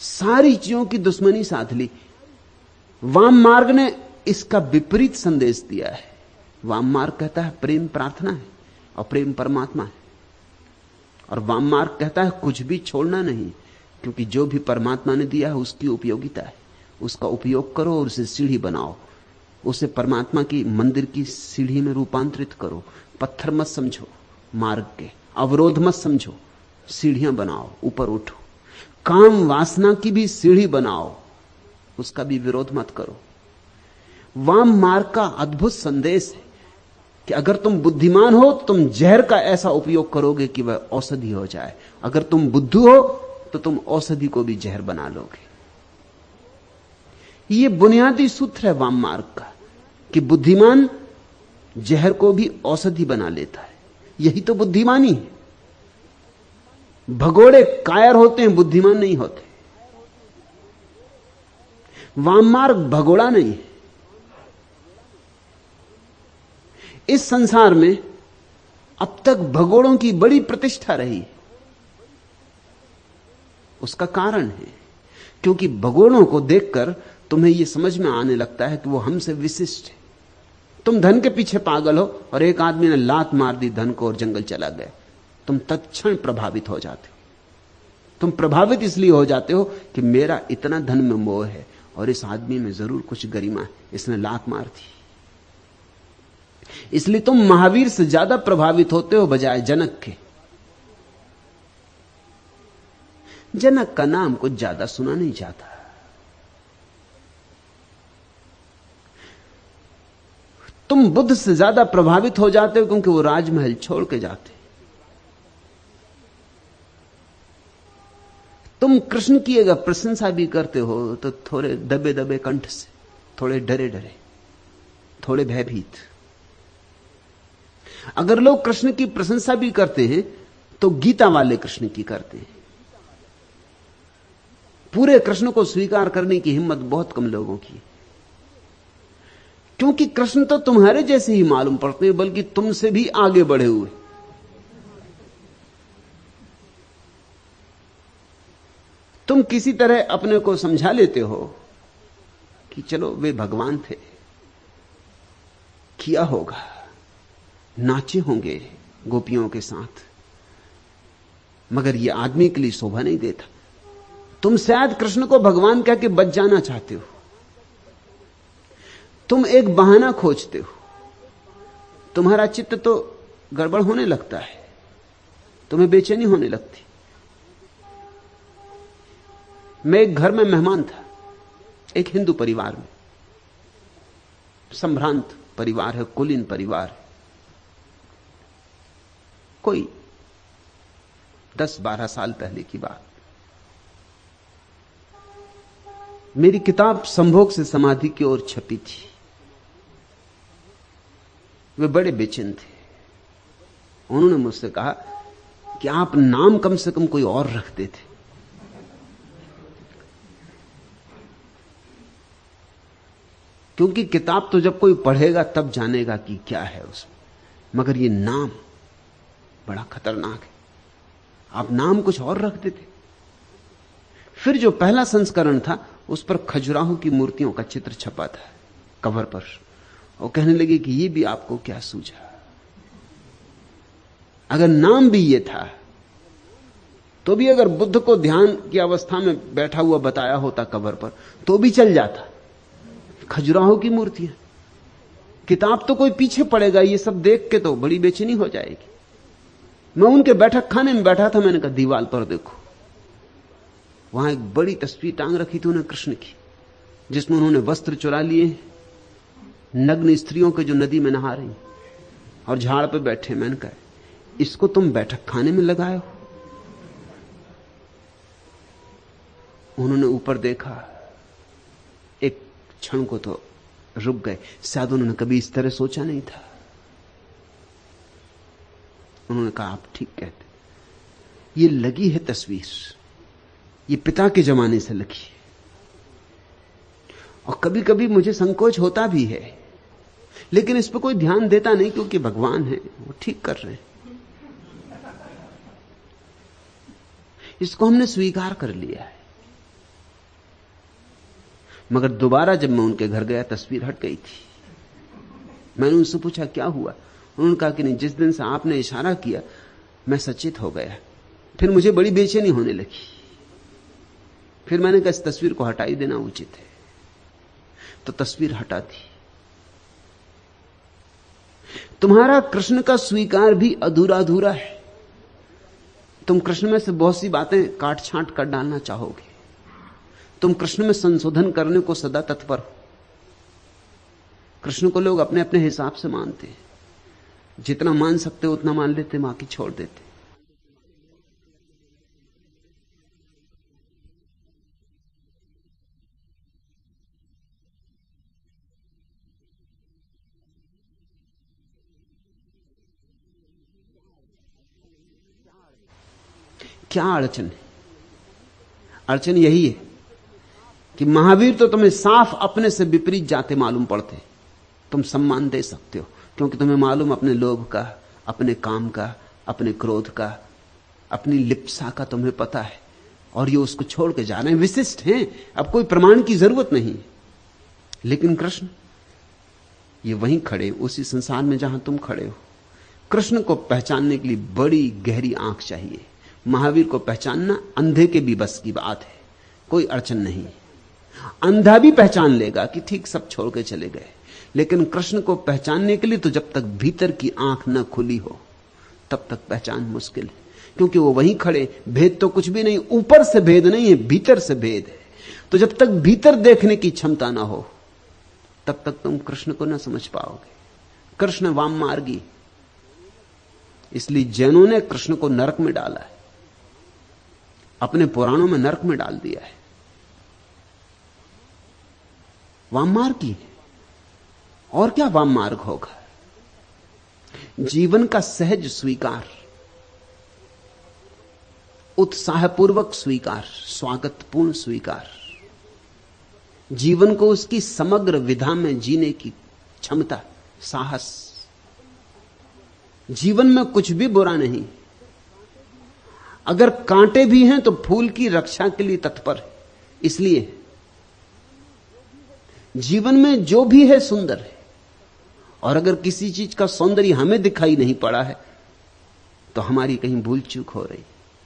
सारी चीजों की दुश्मनी साध ली। वाम मार्ग ने इसका विपरीत संदेश दिया है। वाम मार्ग कहता है प्रेम प्रार्थना है और प्रेम परमात्मा है, और वाम मार्ग कहता है कुछ भी छोड़ना नहीं, क्योंकि जो भी परमात्मा ने दिया है उसकी उपयोगिता है, उसका उपयोग करो और उसे सीढ़ी बनाओ, उसे परमात्मा की मंदिर की सीढ़ी में रूपांतरित करो। पत्थर मत समझो, मार्ग के अवरोध मत समझो, सीढ़ियां बनाओ, ऊपर उठो। काम वासना की भी सीढ़ी बनाओ, उसका भी विरोध मत करो। वाम मार्ग का अद्भुत संदेश है कि अगर तुम बुद्धिमान हो तुम जहर का ऐसा उपयोग करोगे कि वह औषधि हो जाए, अगर तुम बुद्धू हो तो तुम औषधि को भी जहर बना लोगे। यह बुनियादी सूत्र है वाम मार्ग का कि बुद्धिमान जहर को भी औषधि बना लेता है। यही तो बुद्धिमानी है। भगोड़े कायर होते हैं, बुद्धिमान नहीं होते। वाम मार्ग भगोड़ा नहीं है। इस संसार में अब तक भगोड़ों की बड़ी प्रतिष्ठा रही। उसका कारण है क्योंकि भगोड़ों को देखकर तुम्हें यह समझ में आने लगता है कि वो हमसे विशिष्ट है। तुम धन के पीछे पागल हो और एक आदमी ने लात मार दी धन को और जंगल चला गया, तुम तत्क्षण प्रभावित हो जाते हो। तुम प्रभावित इसलिए हो जाते हो कि मेरा इतना धन में मोह है और इस आदमी में जरूर कुछ गरिमा है, इसने लात मार दी। इसलिए तुम महावीर से ज्यादा प्रभावित होते हो बजाय जनक के। जनक का नाम कुछ ज्यादा सुना नहीं जाता। तुम बुद्ध से ज्यादा प्रभावित हो जाते हो क्योंकि वो राजमहल छोड़ के जाते। तुम कृष्ण की अगर प्रशंसा भी करते हो तो थोड़े दबे दबे कंठ से, थोड़े डरे डरे, थोड़े भयभीत। अगर लोग कृष्ण की प्रशंसा भी करते हैं तो गीता वाले कृष्ण की करते हैं। पूरे कृष्ण को स्वीकार करने की हिम्मत बहुत कम लोगों की, क्योंकि कृष्ण तो तुम्हारे जैसे ही मालूम पड़ते हैं, बल्कि तुमसे भी आगे बढ़े हुए। तुम किसी तरह अपने को समझा लेते हो कि चलो वे भगवान थे, किया होगा, नाचे होंगे गोपियों के साथ, मगर यह आदमी के लिए शोभा नहीं देता। तुम शायद कृष्ण को भगवान कह के बच जाना चाहते हो। तुम एक बहाना खोजते हो। तुम्हारा चित्त तो गड़बड़ होने लगता है, तुम्हें बेचैनी होने लगती। मैं एक घर में मेहमान था, एक हिंदू परिवार में। संभ्रांत परिवार है, कुलीन परिवार है। कोई 10-12 साल पहले की बात। मेरी किताब संभोग से समाधि की ओर छपी थी। वे बड़े बेचैन थे। उन्होंने मुझसे कहा कि आप नाम कम से कम कोई और रख देते। क्योंकि किताब तो जब कोई पढ़ेगा तब जानेगा कि क्या है उसमें, मगर ये नाम बड़ा खतरनाक है। आप नाम कुछ और रख देते। फिर जो पहला संस्करण था उस पर खजुराहो की मूर्तियों का चित्र छपा था कवर पर, और कहने लगे कि ये भी आपको क्या सूझा। अगर नाम भी ये था तो भी अगर बुद्ध को ध्यान की अवस्था में बैठा हुआ बताया होता कवर पर तो भी चल जाता। खजुराहो की मूर्तियां, किताब तो कोई पीछे पड़ेगा, ये सब देख के तो बड़ी बेचैनी हो जाएगी। मैं उनके बैठक खाने में बैठा था, मैंने कहा दीवार पर देखो, वहां एक बड़ी तस्वीर टांग रखी थी उन्हें कृष्ण की, जिसमें उन्होंने वस्त्र चुरा लिए, नग्न स्त्रियों के जो नदी में नहा रही और झाड़ पे बैठे। मैंने कहा इसको तुम बैठक खाने में लगाए हो? उन्होंने ऊपर देखा, एक क्षण को तो रुक गए, शायद उन्होंने कभी इस तरह सोचा नहीं था। उन्होंने कहा आप ठीक कहते, ये लगी है तस्वीर, ये पिता के जमाने से लगी है। और कभी कभी मुझे संकोच होता भी है, लेकिन इस पर कोई ध्यान देता नहीं, क्योंकि भगवान है, वो ठीक कर रहे हैं। इसको हमने स्वीकार कर लिया है। मगर दोबारा जब मैं उनके घर गया, तस्वीर हट गई थी। मैंने उनसे पूछा क्या हुआ? उन्होंने कहा कि नहीं, जिस दिन से आपने इशारा किया मैं सचेत हो गया, फिर मुझे बड़ी बेचैनी होने लगी। फिर मैंने कहा इस तस्वीर को हटा ही देना उचित है, तो तस्वीर हटा दी। तुम्हारा कृष्ण का स्वीकार भी अधूरा अधूरा है। तुम कृष्ण में से बहुत सी बातें काट छांट कर डालना चाहोगे, तुम कृष्ण में संशोधन करने को सदा तत्पर हो। कृष्ण को लोग अपने अपने हिसाब से मानते हैं, जितना मान सकते उतना मान लेते, बाकी छोड़ देते। क्या अड़चन है? अड़चन यही है कि महावीर तो तुम्हें साफ अपने से विपरीत जाते मालूम पड़ते। तुम सम्मान दे सकते हो क्योंकि तुम्हें मालूम अपने लोभ का, अपने काम का, अपने क्रोध का, अपनी लिप्सा का तुम्हें पता है, और ये उसको छोड़ के जा रहे हैं, विशिष्ट हैं, अब कोई प्रमाण की जरूरत नहीं। लेकिन कृष्ण ये वहीं खड़े, उसी संसार में जहां तुम खड़े हो। कृष्ण को पहचानने के लिए बड़ी गहरी आंख चाहिए। महावीर को पहचानना अंधे के भी बस की बात है, कोई अड़चन नहीं। अंधा भी पहचान लेगा कि ठीक सब छोड़ के चले गए, लेकिन कृष्ण को पहचानने के लिए तो जब तक भीतर की आंख न खुली हो तब तक पहचान मुश्किल है, क्योंकि वो वहीं खड़े। भेद तो कुछ भी नहीं, ऊपर से भेद नहीं है, भीतर से भेद है। तो जब तक भीतर देखने की क्षमता ना हो तब तक तुम कृष्ण को न समझ पाओगे। कृष्ण वाम मार्गी, इसलिए जैनों ने कृष्ण को नरक में डाला है, अपने पुराणों में नरक में डाल दिया है। वाम मार्गी, और क्या वाम मार्ग होगा? जीवन का सहज स्वीकार, उत्साहपूर्वक स्वीकार, स्वागतपूर्ण स्वीकार, जीवन को उसकी समग्र विधा में जीने की क्षमता, साहस। जीवन में कुछ भी बुरा नहीं, अगर कांटे भी हैं तो फूल की रक्षा के लिए तत्पर है। इसलिए जीवन में जो भी है सुंदर है, और अगर किसी चीज का सौंदर्य हमें दिखाई नहीं पड़ा है तो हमारी कहीं भूल चूक हो रही।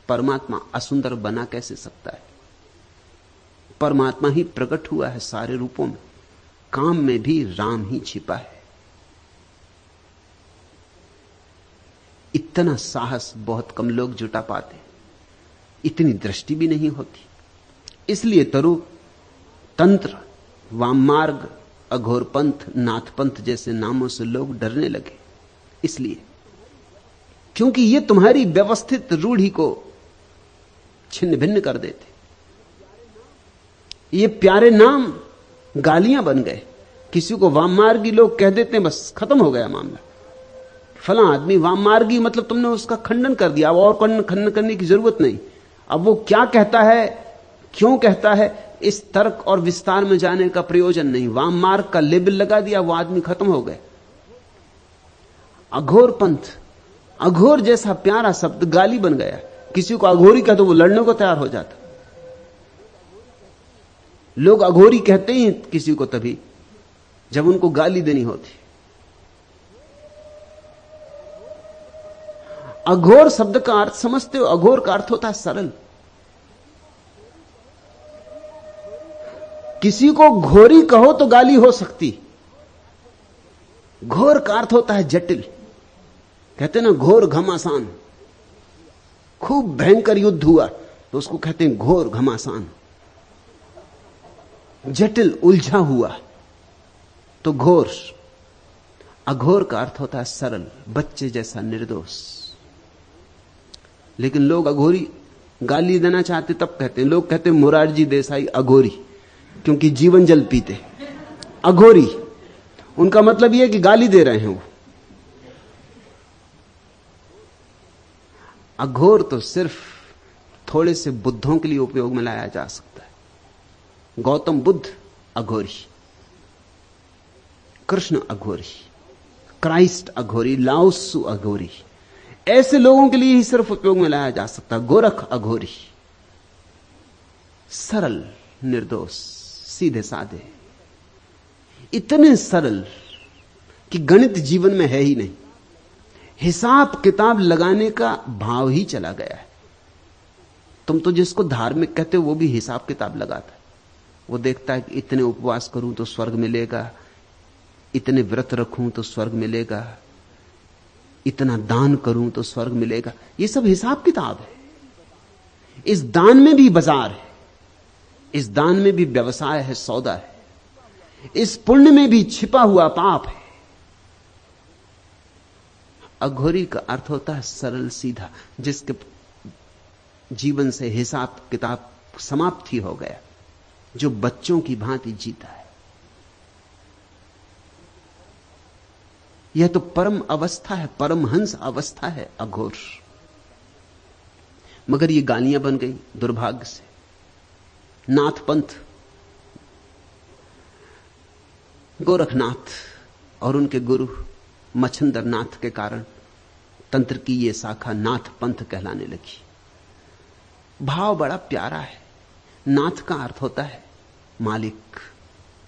परमात्मा असुंदर बना कैसे सकता है? परमात्मा ही प्रकट हुआ है सारे रूपों में, काम में भी राम ही छिपा है। इतना साहस बहुत कम लोग जुटा पाते, इतनी दृष्टि भी नहीं होती। इसलिए तरु, तंत्र, वाममार्ग, अघोर पंथ, नाथ पंथ जैसे नामों से लोग डरने लगे। इसलिए क्योंकि ये तुम्हारी व्यवस्थित रूढ़ी को छिन्न भिन्न कर देते। ये प्यारे नाम गालियां बन गए। किसी को वाममार्गी लोग कह देते हैं, बस खत्म हो गया मामला। फला आदमी वाममार्गी, मतलब तुमने उसका खंडन कर दिया, और खंडन करने की जरूरत नहीं। अब वो क्या कहता है, क्यों कहता है, इस तर्क और विस्तार में जाने का प्रयोजन नहीं। वाम मार्ग का लेबल लगा दिया, वो आदमी खत्म हो गए। अघोर पंथ, अघोर जैसा प्यारा शब्द गाली बन गया। किसी को अघोरी का तो वो लड़ने को तैयार हो जाता। लोग अघोरी कहते ही किसी को तभी जब उनको गाली देनी होती। अघोर शब्द का अर्थ समझते हो? अघोर का अर्थ होता है सरल। किसी को घोरी कहो तो गाली हो सकती। घोर का अर्थ होता है जटिल। कहते ना घोर घमासान, खूब भयंकर युद्ध हुआ तो उसको कहते हैं घोर घमासान। जटिल उलझा हुआ तो घोर। अघोर का अर्थ होता है सरल, बच्चे जैसा निर्दोष। लेकिन लोग अघोरी गाली देना चाहते तब कहते हैं, लोग कहते हैं मोरारजी देसाई अघोरी, क्योंकि जीवन जल पीते। अघोरी उनका मतलब यह कि गाली दे रहे हैं वो। अघोर तो सिर्फ थोड़े से बुद्धों के लिए उपयोग में लाया जा सकता है। गौतम बुद्ध अघोरी, कृष्ण अघोरी, क्राइस्ट अघोरी, लाओत्सु अघोरी, ऐसे लोगों के लिए ही सिर्फ उपयोग में लाया जा सकता है। गोरख अघोरी, सरल निर्दोष, सीधे साधे, इतने सरल कि गणित जीवन में है ही नहीं। हिसाब किताब लगाने का भाव ही चला गया है। तुम तो जिसको धार्मिक कहते हो वो भी हिसाब किताब लगाता है। वो देखता है कि इतने उपवास करूं तो स्वर्ग मिलेगा, इतने व्रत रखूं तो स्वर्ग मिलेगा, इतना दान करूं तो स्वर्ग मिलेगा। ये सब हिसाब किताब है। इस दान में भी बाजार है, इस दान में भी व्यवसाय है, सौदा है। इस पुण्य में भी छिपा हुआ पाप है। अघोरी का अर्थ होता है सरल सीधा, जिसके जीवन से हिसाब किताब समाप्ति हो गया, जो बच्चों की भांति जीता है। यह तो परम अवस्था है, परमहंस अवस्था है अघोर। मगर ये गालियां बन गई दुर्भाग्य से। नाथ पंथ, गोरखनाथ और उनके गुरु मच्छिंद्र नाथ के कारण तंत्र की यह शाखा नाथ पंथ कहलाने लगी। भाव बड़ा प्यारा है। नाथ का अर्थ होता है मालिक,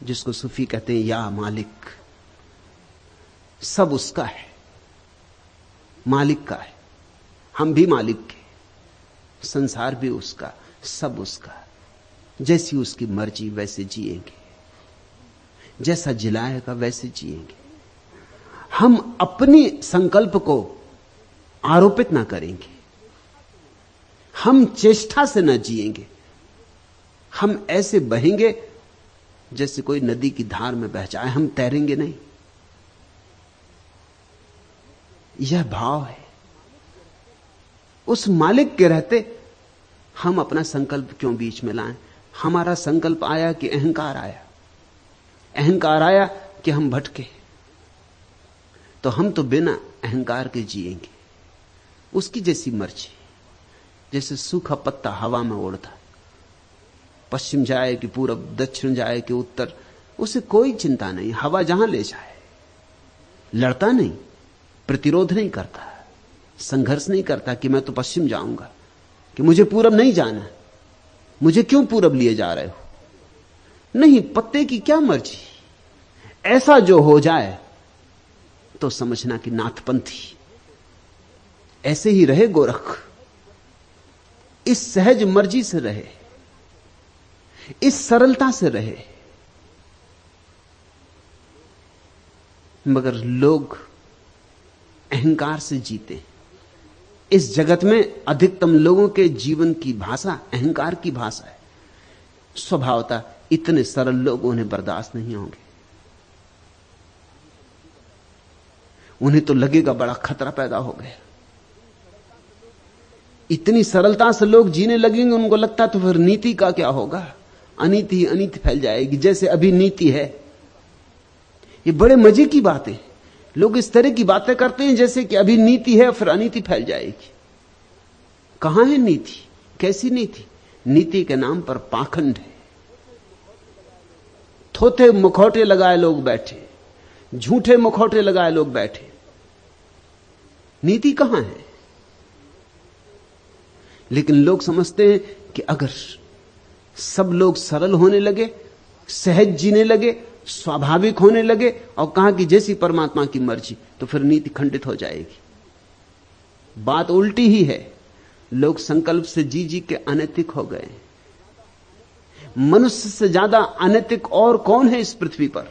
जिसको सूफी कहते हैं या मालिक। सब उसका है, मालिक का है। हम भी मालिक के, संसार भी उसका, सब उसका। जैसी उसकी मर्जी वैसे जिएंगे, जैसा जिलाएगा वैसे जिएंगे। हम अपनी संकल्प को आरोपित ना करेंगे, हम चेष्टा से ना जिएंगे। हम ऐसे बहेंगे जैसे कोई नदी की धार में बह जाए, हम तैरेंगे नहीं। यह भाव है। उस मालिक के रहते हम अपना संकल्प क्यों बीच में लाएं? हमारा संकल्प आया कि अहंकार आया, अहंकार आया कि हम भटके, तो हम तो बिना अहंकार के जिएंगे। उसकी जैसी मर्जी। जैसे सूखा पत्ता हवा में उड़ता, पश्चिम जाए कि पूरब, दक्षिण जाए कि उत्तर, उसे कोई चिंता नहीं। हवा जहां ले जाए, लड़ता नहीं, प्रतिरोध नहीं करता, संघर्ष नहीं करता कि मैं तो पश्चिम जाऊंगा, कि मुझे पूरब नहीं जाना, मुझे क्यों पूरब लिए जा रहे हो। नहीं, पत्ते की क्या मर्जी। ऐसा जो हो जाए तो समझना कि नाथपंथी। ऐसे ही रहे गोरख, इस सहज मर्जी से रहे, इस सरलता से रहे। मगर लोग अहंकार से जीते। इस जगत में अधिकतम लोगों के जीवन की भाषा अहंकार की भाषा है। स्वभावतः इतने सरल लोग उन्हें बर्दाश्त नहीं होंगे। उन्हें तो लगेगा बड़ा खतरा पैदा हो गया। इतनी सरलता से लोग जीने लगेंगे, उनको लगता तो फिर नीति का क्या होगा, अनीति ही अनीति फैल जाएगी। जैसे अभी नीति है। ये बड़े मजे की बातें, लोग इस तरह की बातें करते हैं जैसे कि अभी नीति है फिर अनीति फैल जाएगी। कहां है नीति? कैसी नीति? नीति के नाम पर पाखंड है, थोथे मुखौटे लगाए लोग बैठे, झूठे मुखौटे लगाए लोग बैठे। नीति कहां है? लेकिन लोग समझते हैं कि अगर सब लोग सरल होने लगे, सहज जीने लगे, स्वाभाविक होने लगे और कहा कि जैसी परमात्मा की मर्जी, तो फिर नीति खंडित हो जाएगी। बात उल्टी ही है। लोग संकल्प से जी जी के अनैतिक हो गए। मनुष्य से ज्यादा अनैतिक और कौन है इस पृथ्वी पर?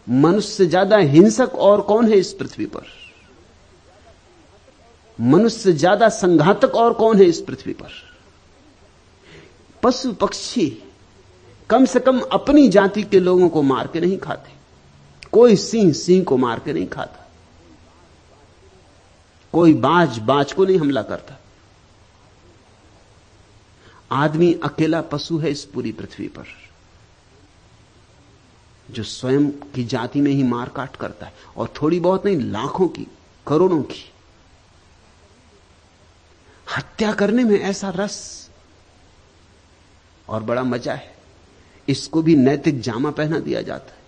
मनुष्य से ज्यादा हिंसक और कौन है इस पृथ्वी पर? मनुष्य से ज्यादा संघातक और कौन है इस पृथ्वी पर? पशु पक्षी कम से कम अपनी जाति के लोगों को मार के नहीं खाते। कोई सिंह सिंह को मार के नहीं खाता, कोई बाज बाज को नहीं हमला करता। आदमी अकेला पशु है इस पूरी पृथ्वी पर जो स्वयं की जाति में ही मार काट करता है, और थोड़ी बहुत नहीं, लाखों की, करोड़ों की। हत्या करने में ऐसा रस और बड़ा मजा है। इसको भी नैतिक जामा पहना दिया जाता है।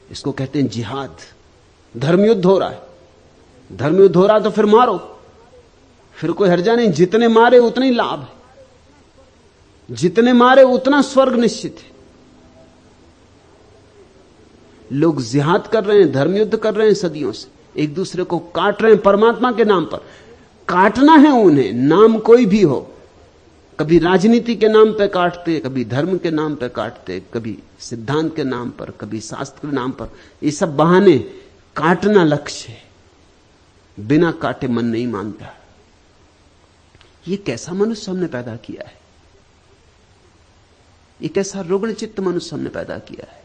इसको कहते हैं जिहाद। धर्मयुद्ध हो रहा है, धर्मयुद्ध हो रहा है तो फिर मारो, फिर कोई हर्जा नहीं। जितने मारे उतना ही लाभ है, जितने मारे उतना स्वर्ग निश्चित है। लोग जिहाद कर रहे हैं, धर्मयुद्ध कर रहे हैं सदियों से, एक दूसरे को काट रहे हैं परमात्मा के नाम पर। काटना है उन्हें, नाम कोई भी हो। कभी राजनीति के नाम पर काटते, कभी धर्म के नाम पर काटते, कभी सिद्धांत के नाम पर, कभी शास्त्र के नाम पर। ये सब बहाने। काटना लक्ष्य है, बिना काटे मन नहीं मानता। ये कैसा मनुष्य हमने पैदा किया है? ये कैसा रुग्ण चित्त मनुष्य हमने पैदा किया है?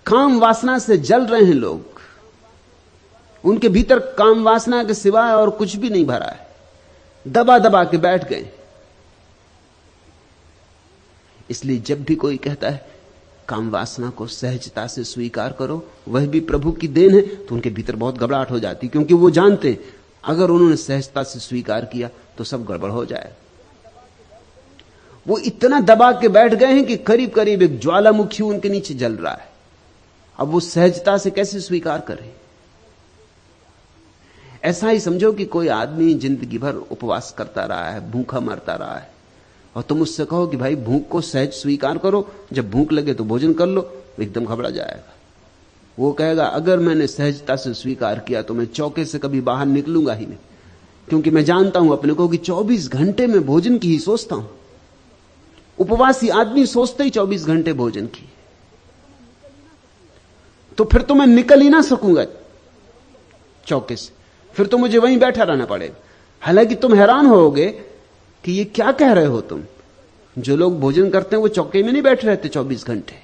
काम वासना से जल रहे हैं लोग। उनके भीतर काम वासना के सिवाय और कुछ भी नहीं भरा है, दबा दबा के बैठ गए। इसलिए जब भी कोई कहता है काम वासना को सहजता से स्वीकार करो, वह भी प्रभु की देन है, तो उनके भीतर बहुत घबराहट हो जाती, क्योंकि वो जानते अगर उन्होंने सहजता से स्वीकार किया तो सब गड़बड़ हो जाए। वो इतना दबा के बैठ गए हैं कि करीब करीब एक ज्वालामुखी उनके नीचे जल रहा है। अब वो सहजता से कैसे स्वीकार करें? ऐसा ही समझो कि कोई आदमी जिंदगी भर उपवास करता रहा है, भूखा मरता रहा है, और तुम उससे कहो कि भाई भूख को सहज स्वीकार करो, जब भूख लगे तो भोजन कर लो, एकदम घबरा जाएगा। वो कहेगा अगर मैंने सहजता से स्वीकार किया तो मैं चौके से कभी बाहर निकलूंगा ही नहीं, क्योंकि मैं जानता हूं अपने को कि 24 घंटे में भोजन की ही सोचता हूं। उपवासी आदमी सोचते ही 24 घंटे भोजन की, तो फिर तो मैं निकल ही ना सकूंगा चौके से, फिर तो मुझे वहीं बैठा रहना पड़ेगा। हालांकि तुम हैरान होगे कि ये क्या कह रहे हो तुम। जो लोग भोजन करते हैं वो चौके में नहीं बैठे रहते 24 घंटे,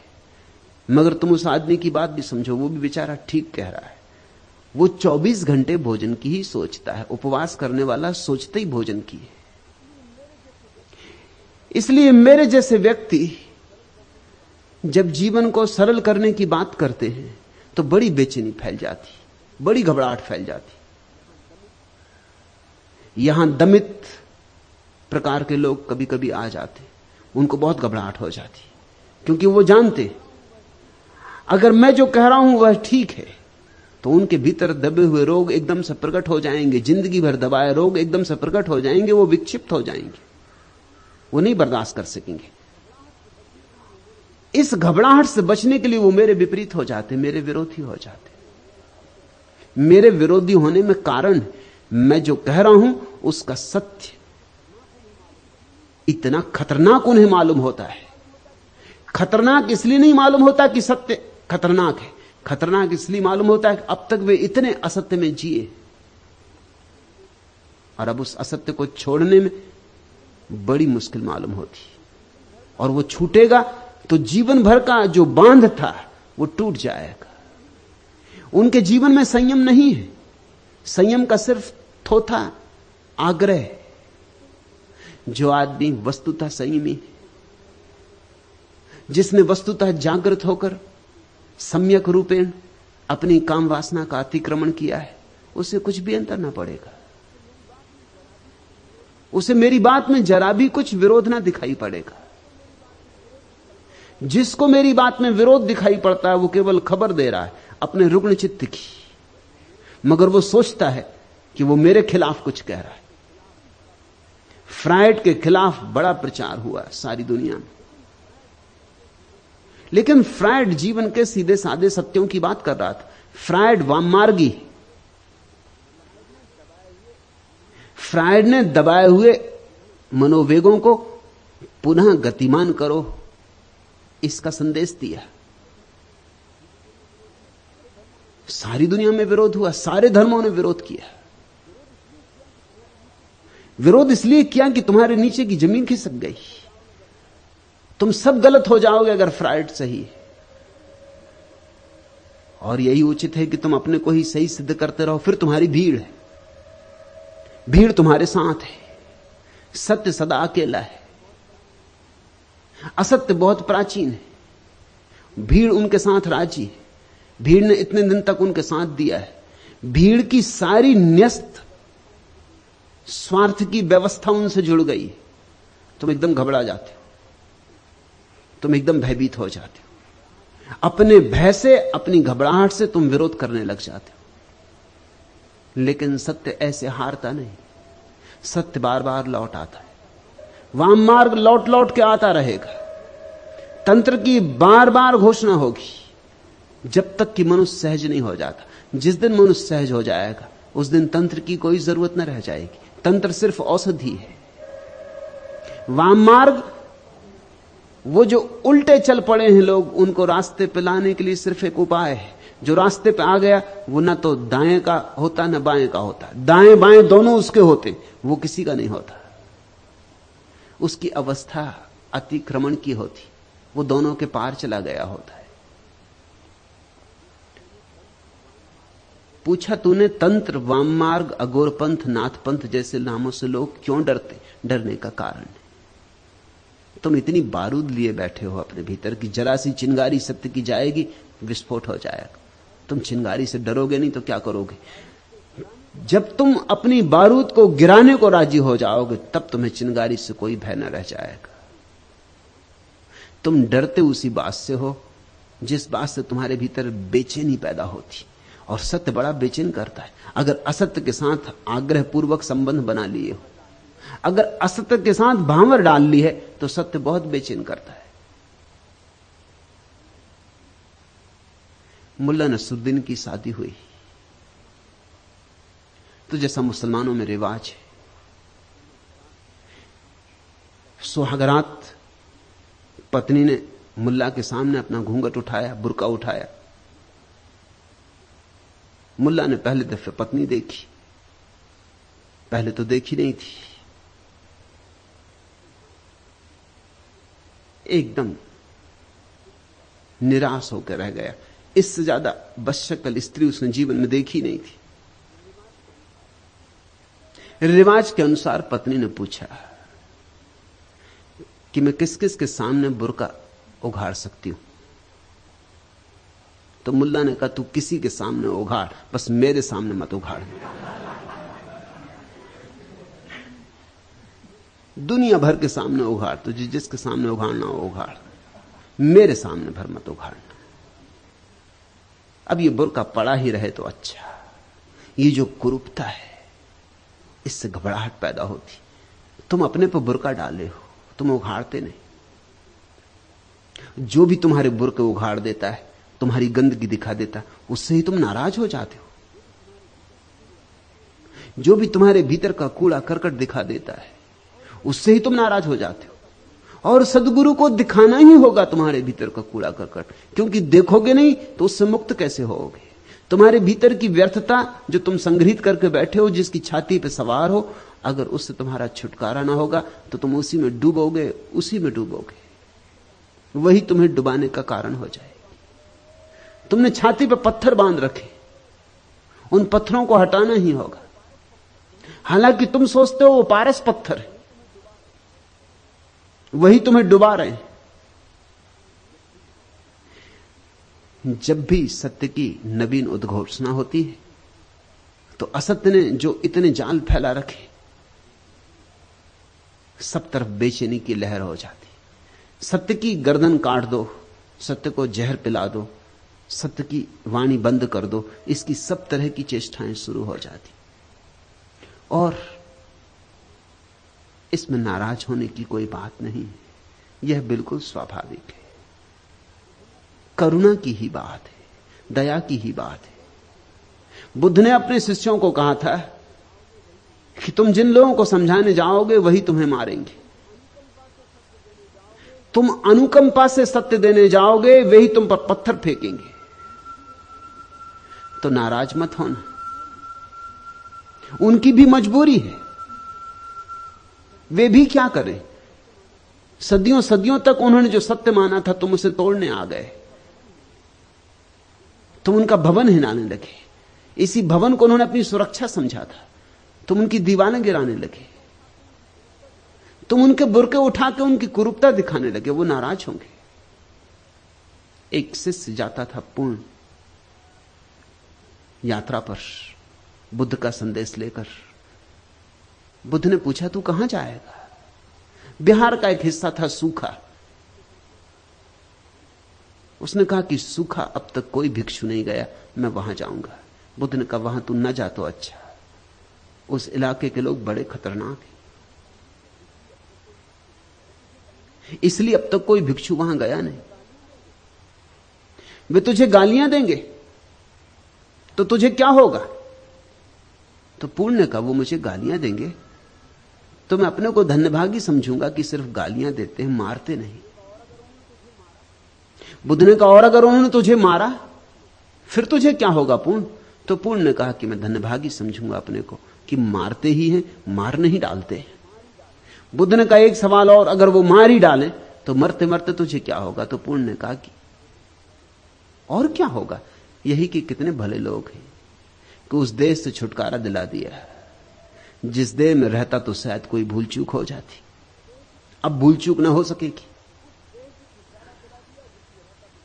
मगर तुम उस आदमी की बात भी समझो, वो भी बेचारा ठीक कह रहा है। वो 24 घंटे भोजन की ही सोचता है। उपवास करने वाला सोचते ही भोजन की है। इसलिए मेरे जैसे व्यक्ति जब जीवन को सरल करने की बात करते हैं तो बड़ी बेचैनी फैल जाती, बड़ी घबराहट फैल जाती। यहां दमित प्रकार के लोग कभी कभी आ जाते, उनको बहुत घबराहट हो जाती, क्योंकि वो जानते अगर मैं जो कह रहा हूं वह ठीक है तो उनके भीतर दबे हुए रोग एकदम से प्रकट हो जाएंगे। जिंदगी भर दबाए रोग एकदम से प्रकट हो जाएंगे, वो विक्षिप्त हो जाएंगे, वो नहीं बर्दाश्त कर सकेंगे। इस घबराहट से बचने के लिए वो मेरे विपरीत हो जाते, मेरे विरोधी हो जाते। मेरे विरोधी होने में कारण मैं जो कह रहा हूं उसका सत्य इतना खतरनाक उन्हें मालूम होता है। खतरनाक इसलिए नहीं मालूम होता कि सत्य खतरनाक है, खतरनाक इसलिए मालूम होता है कि अब तक वे इतने असत्य में जिए, और अब उस असत्य को छोड़ने में बड़ी मुश्किल मालूम होती, और वो छूटेगा तो जीवन भर का जो बांध था वो टूट जाएगा। उनके जीवन में संयम नहीं है, संयम का सिर्फ थोथा आग्रह। जो आदमी वस्तुतः संयमी है, जिसने वस्तुतः जागृत होकर सम्यक रूपेण अपनी काम वासना का अतिक्रमण किया है, उसे कुछ भी अंतर ना पड़ेगा। उसे मेरी बात में जरा भी कुछ विरोध ना दिखाई पड़ेगा। जिसको मेरी बात में विरोध दिखाई पड़ता है वो केवल खबर दे रहा है अपने रुग्ण चित्त की, मगर वो सोचता है कि वो मेरे खिलाफ कुछ कह रहा है। फ्रायड के खिलाफ बड़ा प्रचार हुआ सारी दुनिया में, लेकिन फ्रायड जीवन के सीधे साधे सत्यों की बात कर रहा था। फ्रायड वाममार्गी, फ्रायड ने दबाए हुए मनोवेगों को पुनः गतिमान करो, इसका संदेश दिया। सारी दुनिया में विरोध हुआ, सारे धर्मों ने विरोध किया। विरोध इसलिए किया कि तुम्हारे नीचे की जमीन खिसक गई, तुम सब गलत हो जाओगे अगर फ्रायड सही है। और यही उचित है कि तुम अपने को ही सही सिद्ध करते रहो, फिर तुम्हारी भीड़ है, भीड़ तुम्हारे साथ है। सत्य सदा अकेला है, असत्य बहुत प्राचीन है, भीड़ उनके साथ राजी है। भीड़ ने इतने दिन तक उनके साथ दिया है। भीड़ की सारी न्यस्त स्वार्थ की व्यवस्था उनसे जुड़ गई है। तुम एकदम घबरा जाते हो, तुम एकदम भयभीत हो जाते हो। अपने भय से, अपनी घबराहट से तुम विरोध करने लग जाते हो। लेकिन सत्य ऐसे हारता नहीं, सत्य बार बार लौट आता है। वाम मार्ग लौट लौट के आता रहेगा। तंत्र की बार बार घोषणा होगी जब तक कि मनुष्य सहज नहीं हो जाता। जिस दिन मनुष्य सहज हो जाएगा उस दिन तंत्र की कोई जरूरत न रह जाएगी। तंत्र सिर्फ औषधि है। वाम मार्ग, वो जो उल्टे चल पड़े हैं लोग, उनको रास्ते पे लाने के लिए सिर्फ एक उपाय है। जो रास्ते पे आ गया वो ना तो दाएं का होता ना बाएं का होता, दाएं बाएं दोनों उसके होते, वो किसी का नहीं होता। उसकी अवस्था अतिक्रमण की होती, वो दोनों के पार चला गया होता है। पूछा तूने तंत्र, वाम मार्ग, अघोर पंथ, नाथ पंथ जैसे नामों से लोग क्यों डरते? डरने का कारण है तुम इतनी बारूद लिए बैठे हो अपने भीतर की जरा सी चिंगारी सत्य की जाएगी, विस्फोट हो जाएगा। तुम चिंगारी से डरोगे नहीं तो क्या करोगे? जब तुम अपनी बारूद को गिराने को राजी हो जाओगे तब तुम्हें चिंगारी से कोई भय न रह जाएगा। तुम डरते उसी बात से हो जिस बात से तुम्हारे भीतर बेचैनी पैदा होती, और सत्य बड़ा बेचैन करता है। अगर असत्य के साथ आग्रह पूर्वक संबंध बना लिए हो, अगर असत्य के साथ भांवर डाल ली है, तो सत्य बहुत बेचैन करता है। मुल्ला नसरुद्दीन की शादी हुई तो जैसा मुसलमानों में रिवाज है, सुहागरात पत्नी ने मुल्ला के सामने अपना घूंघट उठाया, बुर्का उठाया। मुल्ला ने पहले दफे पत्नी देखी, पहले तो देखी नहीं थी, एकदम निराश होकर रह गया। इससे ज्यादा बदशक्ल स्त्री उसने जीवन में देखी नहीं थी। रिवाज के अनुसार पत्नी ने पूछा कि मैं किस किस के सामने बुर्का उघाड़ सकती हूं? तो मुल्ला ने कहा तू किसी के सामने उघाड़, बस मेरे सामने मत उघाड़। दुनिया भर के सामने उघाड़, तुझे जिसके सामने उघाड़ना हो उघाड़, मेरे सामने भर मत उघाड़ना। अब ये बुर्का पड़ा ही रहे तो अच्छा। ये जो कुरूपता है इससे घबराहट पैदा होती। तुम अपने पर बुर्का डाले हो, तुम उघाड़ते नहीं। जो भी तुम्हारे बुर्के उघाड़ देता है, तुम्हारी गंदगी दिखा देता है, उससे ही तुम नाराज हो जाते हो। जो भी तुम्हारे भीतर का कूड़ा करकट दिखा देता है, उससे ही तुम नाराज हो जाते हो। और सदगुरु को दिखाना ही होगा तुम्हारे भीतर का कूड़ा करकट, क्योंकि देखोगे नहीं तो उससे मुक्त कैसे होगे? तुम्हारे भीतर की व्यर्थता जो तुम संग्रहित करके बैठे हो, जिसकी छाती पे सवार हो, अगर उससे तुम्हारा छुटकारा ना होगा तो तुम उसी में डूबोगे, उसी में डूबोगे। वही तुम्हें डुबाने का कारण हो जाए। तुमने छाती पे पत्थर बांध रखे, उन पत्थरों को हटाना ही होगा। हालांकि तुम सोचते हो वो पारस पत्थर है, वही तुम्हें डुबा रहे हैं। जब भी सत्य की नवीन उद्घोषणा होती है तो असत्य ने जो इतने जाल फैला रखे, सब तरफ बेचैनी की लहर हो जाती। सत्य की गर्दन काट दो, सत्य को जहर पिला दो, सत्य की वाणी बंद कर दो, इसकी सब तरह की चेष्टाएं शुरू हो जाती। और इसमें नाराज होने की कोई बात नहीं है, यह बिल्कुल स्वाभाविक है। करुणा की ही बात है, दया की ही बात है। बुद्ध ने अपने शिष्यों को कहा था कि तुम जिन लोगों को समझाने जाओगे वही तुम्हें मारेंगे, तुम अनुकंपा से सत्य देने जाओगे वही तुम पर पत्थर फेंकेंगे। तो नाराज मत होना, उनकी भी मजबूरी है, वे भी क्या करें। सदियों सदियों तक उन्होंने जो सत्य माना था तुम उसे तोड़ने आ गए, तुम उनका भवन हिलाने लगे, इसी भवन को उन्होंने अपनी सुरक्षा समझा था, तुम उनकी दीवारें गिराने लगे, तुम उनके बुरके उठा के उनकी कुरूपता दिखाने लगे, वो नाराज होंगे। एक शिष्य जाता था पूर्ण यात्रा पर बुद्ध का संदेश लेकर। बुद्ध ने पूछा तू कहां जाएगा? बिहार का एक हिस्सा था सूखा। उसने कहा कि सूखा अब तक कोई भिक्षु नहीं गया, मैं वहां जाऊंगा। बुद्ध ने कहा वहां तू न जा तो अच्छा, उस इलाके के लोग बड़े खतरनाक हैं, इसलिए अब तक कोई भिक्षु वहां गया नहीं। वे तुझे गालियां देंगे तो तुझे क्या होगा? तो पूर्ण ने कहा वो मुझे गालियां देंगे तो मैं अपने को धन्यभागी समझूंगा कि सिर्फ गालियां देते हैं, मारते नहीं। बुद्ध ने कहा और अगर उन्होंने तुझे मारा फिर तुझे क्या होगा पूर्ण? तो पूर्ण ने कहा कि मैं धन्यभागी समझूंगा अपने को कि मारते ही हैं, मार नहीं डालते हैं। बुद्ध ने कहा एक सवाल और, अगर वो मार ही डालें तो मरते मरते तुझे क्या होगा? तो पूर्ण ने कहा कि और क्या होगा, यही कि कितने भले लोग हैं कि उस देश से छुटकारा दिला दिया जिस देश में रहता तो शायद कोई भूल चूक हो जाती, अब भूल चूक ना हो सकेगी।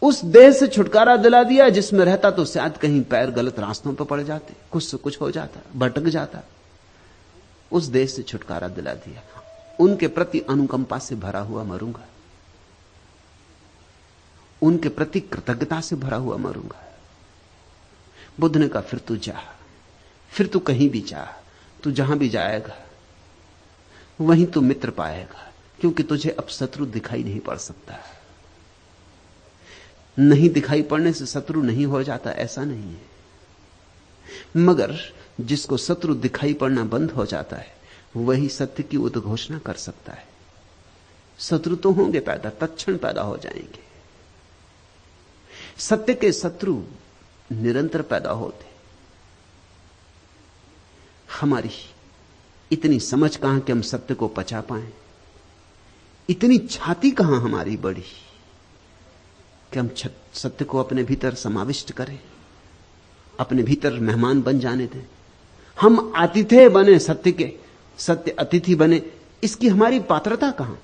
उस देश से छुटकारा दिला दिया जिसमें रहता तो शायद कहीं पैर गलत रास्तों पर पड़ जाते, कुछ से कुछ हो जाता, भटक जाता। उस देश से छुटकारा दिला दिया, उनके प्रति अनुकंपा से भरा हुआ मरूंगा, उनके प्रति कृतज्ञता से भरा हुआ मरूंगा। बुद्ध ने कहा फिर तू जा, फिर तू कहीं भी जा, तू जहां भी जाएगा वहीं तू मित्र पाएगा, क्योंकि तुझे अब शत्रु दिखाई नहीं पड़ सकता। नहीं दिखाई पड़ने से शत्रु नहीं हो जाता ऐसा नहीं है, मगर जिसको शत्रु दिखाई पड़ना बंद हो जाता है वही सत्य की उद्घोषणा कर सकता है। शत्रु तो होंगे पैदा, तत्क्षण पैदा हो जाएंगे। सत्य के शत्रु निरंतर पैदा होते। हमारी इतनी समझ कहां कि हम सत्य को पचा पाएं, इतनी छाती कहां हमारी बड़ी कि हम सत्य को अपने भीतर समाविष्ट करें, अपने भीतर मेहमान बन जाने दें। हम आतिथ्य बने सत्य के, सत्य अतिथि बने, इसकी हमारी पात्रता कहां?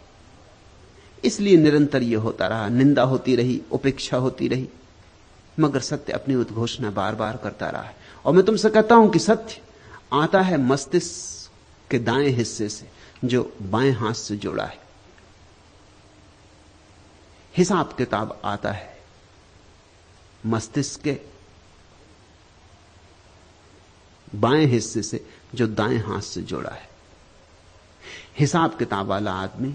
इसलिए निरंतर यह होता रहा, निंदा होती रही, उपेक्षा होती रही, मगर सत्य अपनी उद्घोषणा बार बार करता रहा है। और मैं तुमसे कहता हूं कि सत्य आता है मस्तिष्क के दाएं हिस्से से जो बाएं हाथ से जुड़ा है। हिसाब किताब आता है मस्तिष्क के बाएं हिस्से से जो दाएं हाथ से जुड़ा है। हिसाब किताब वाला आदमी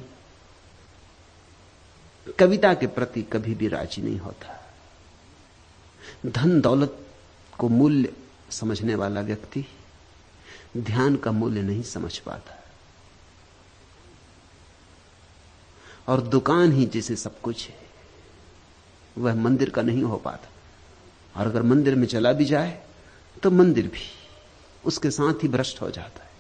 कविता के प्रति कभी भी राजी नहीं होता। धन दौलत को मूल्य समझने वाला व्यक्ति ध्यान का मूल्य नहीं समझ पाता, और दुकान ही जिसे सब कुछ है वह मंदिर का नहीं हो पाता। और अगर मंदिर में चला भी जाए तो मंदिर भी उसके साथ ही भ्रष्ट हो जाता है।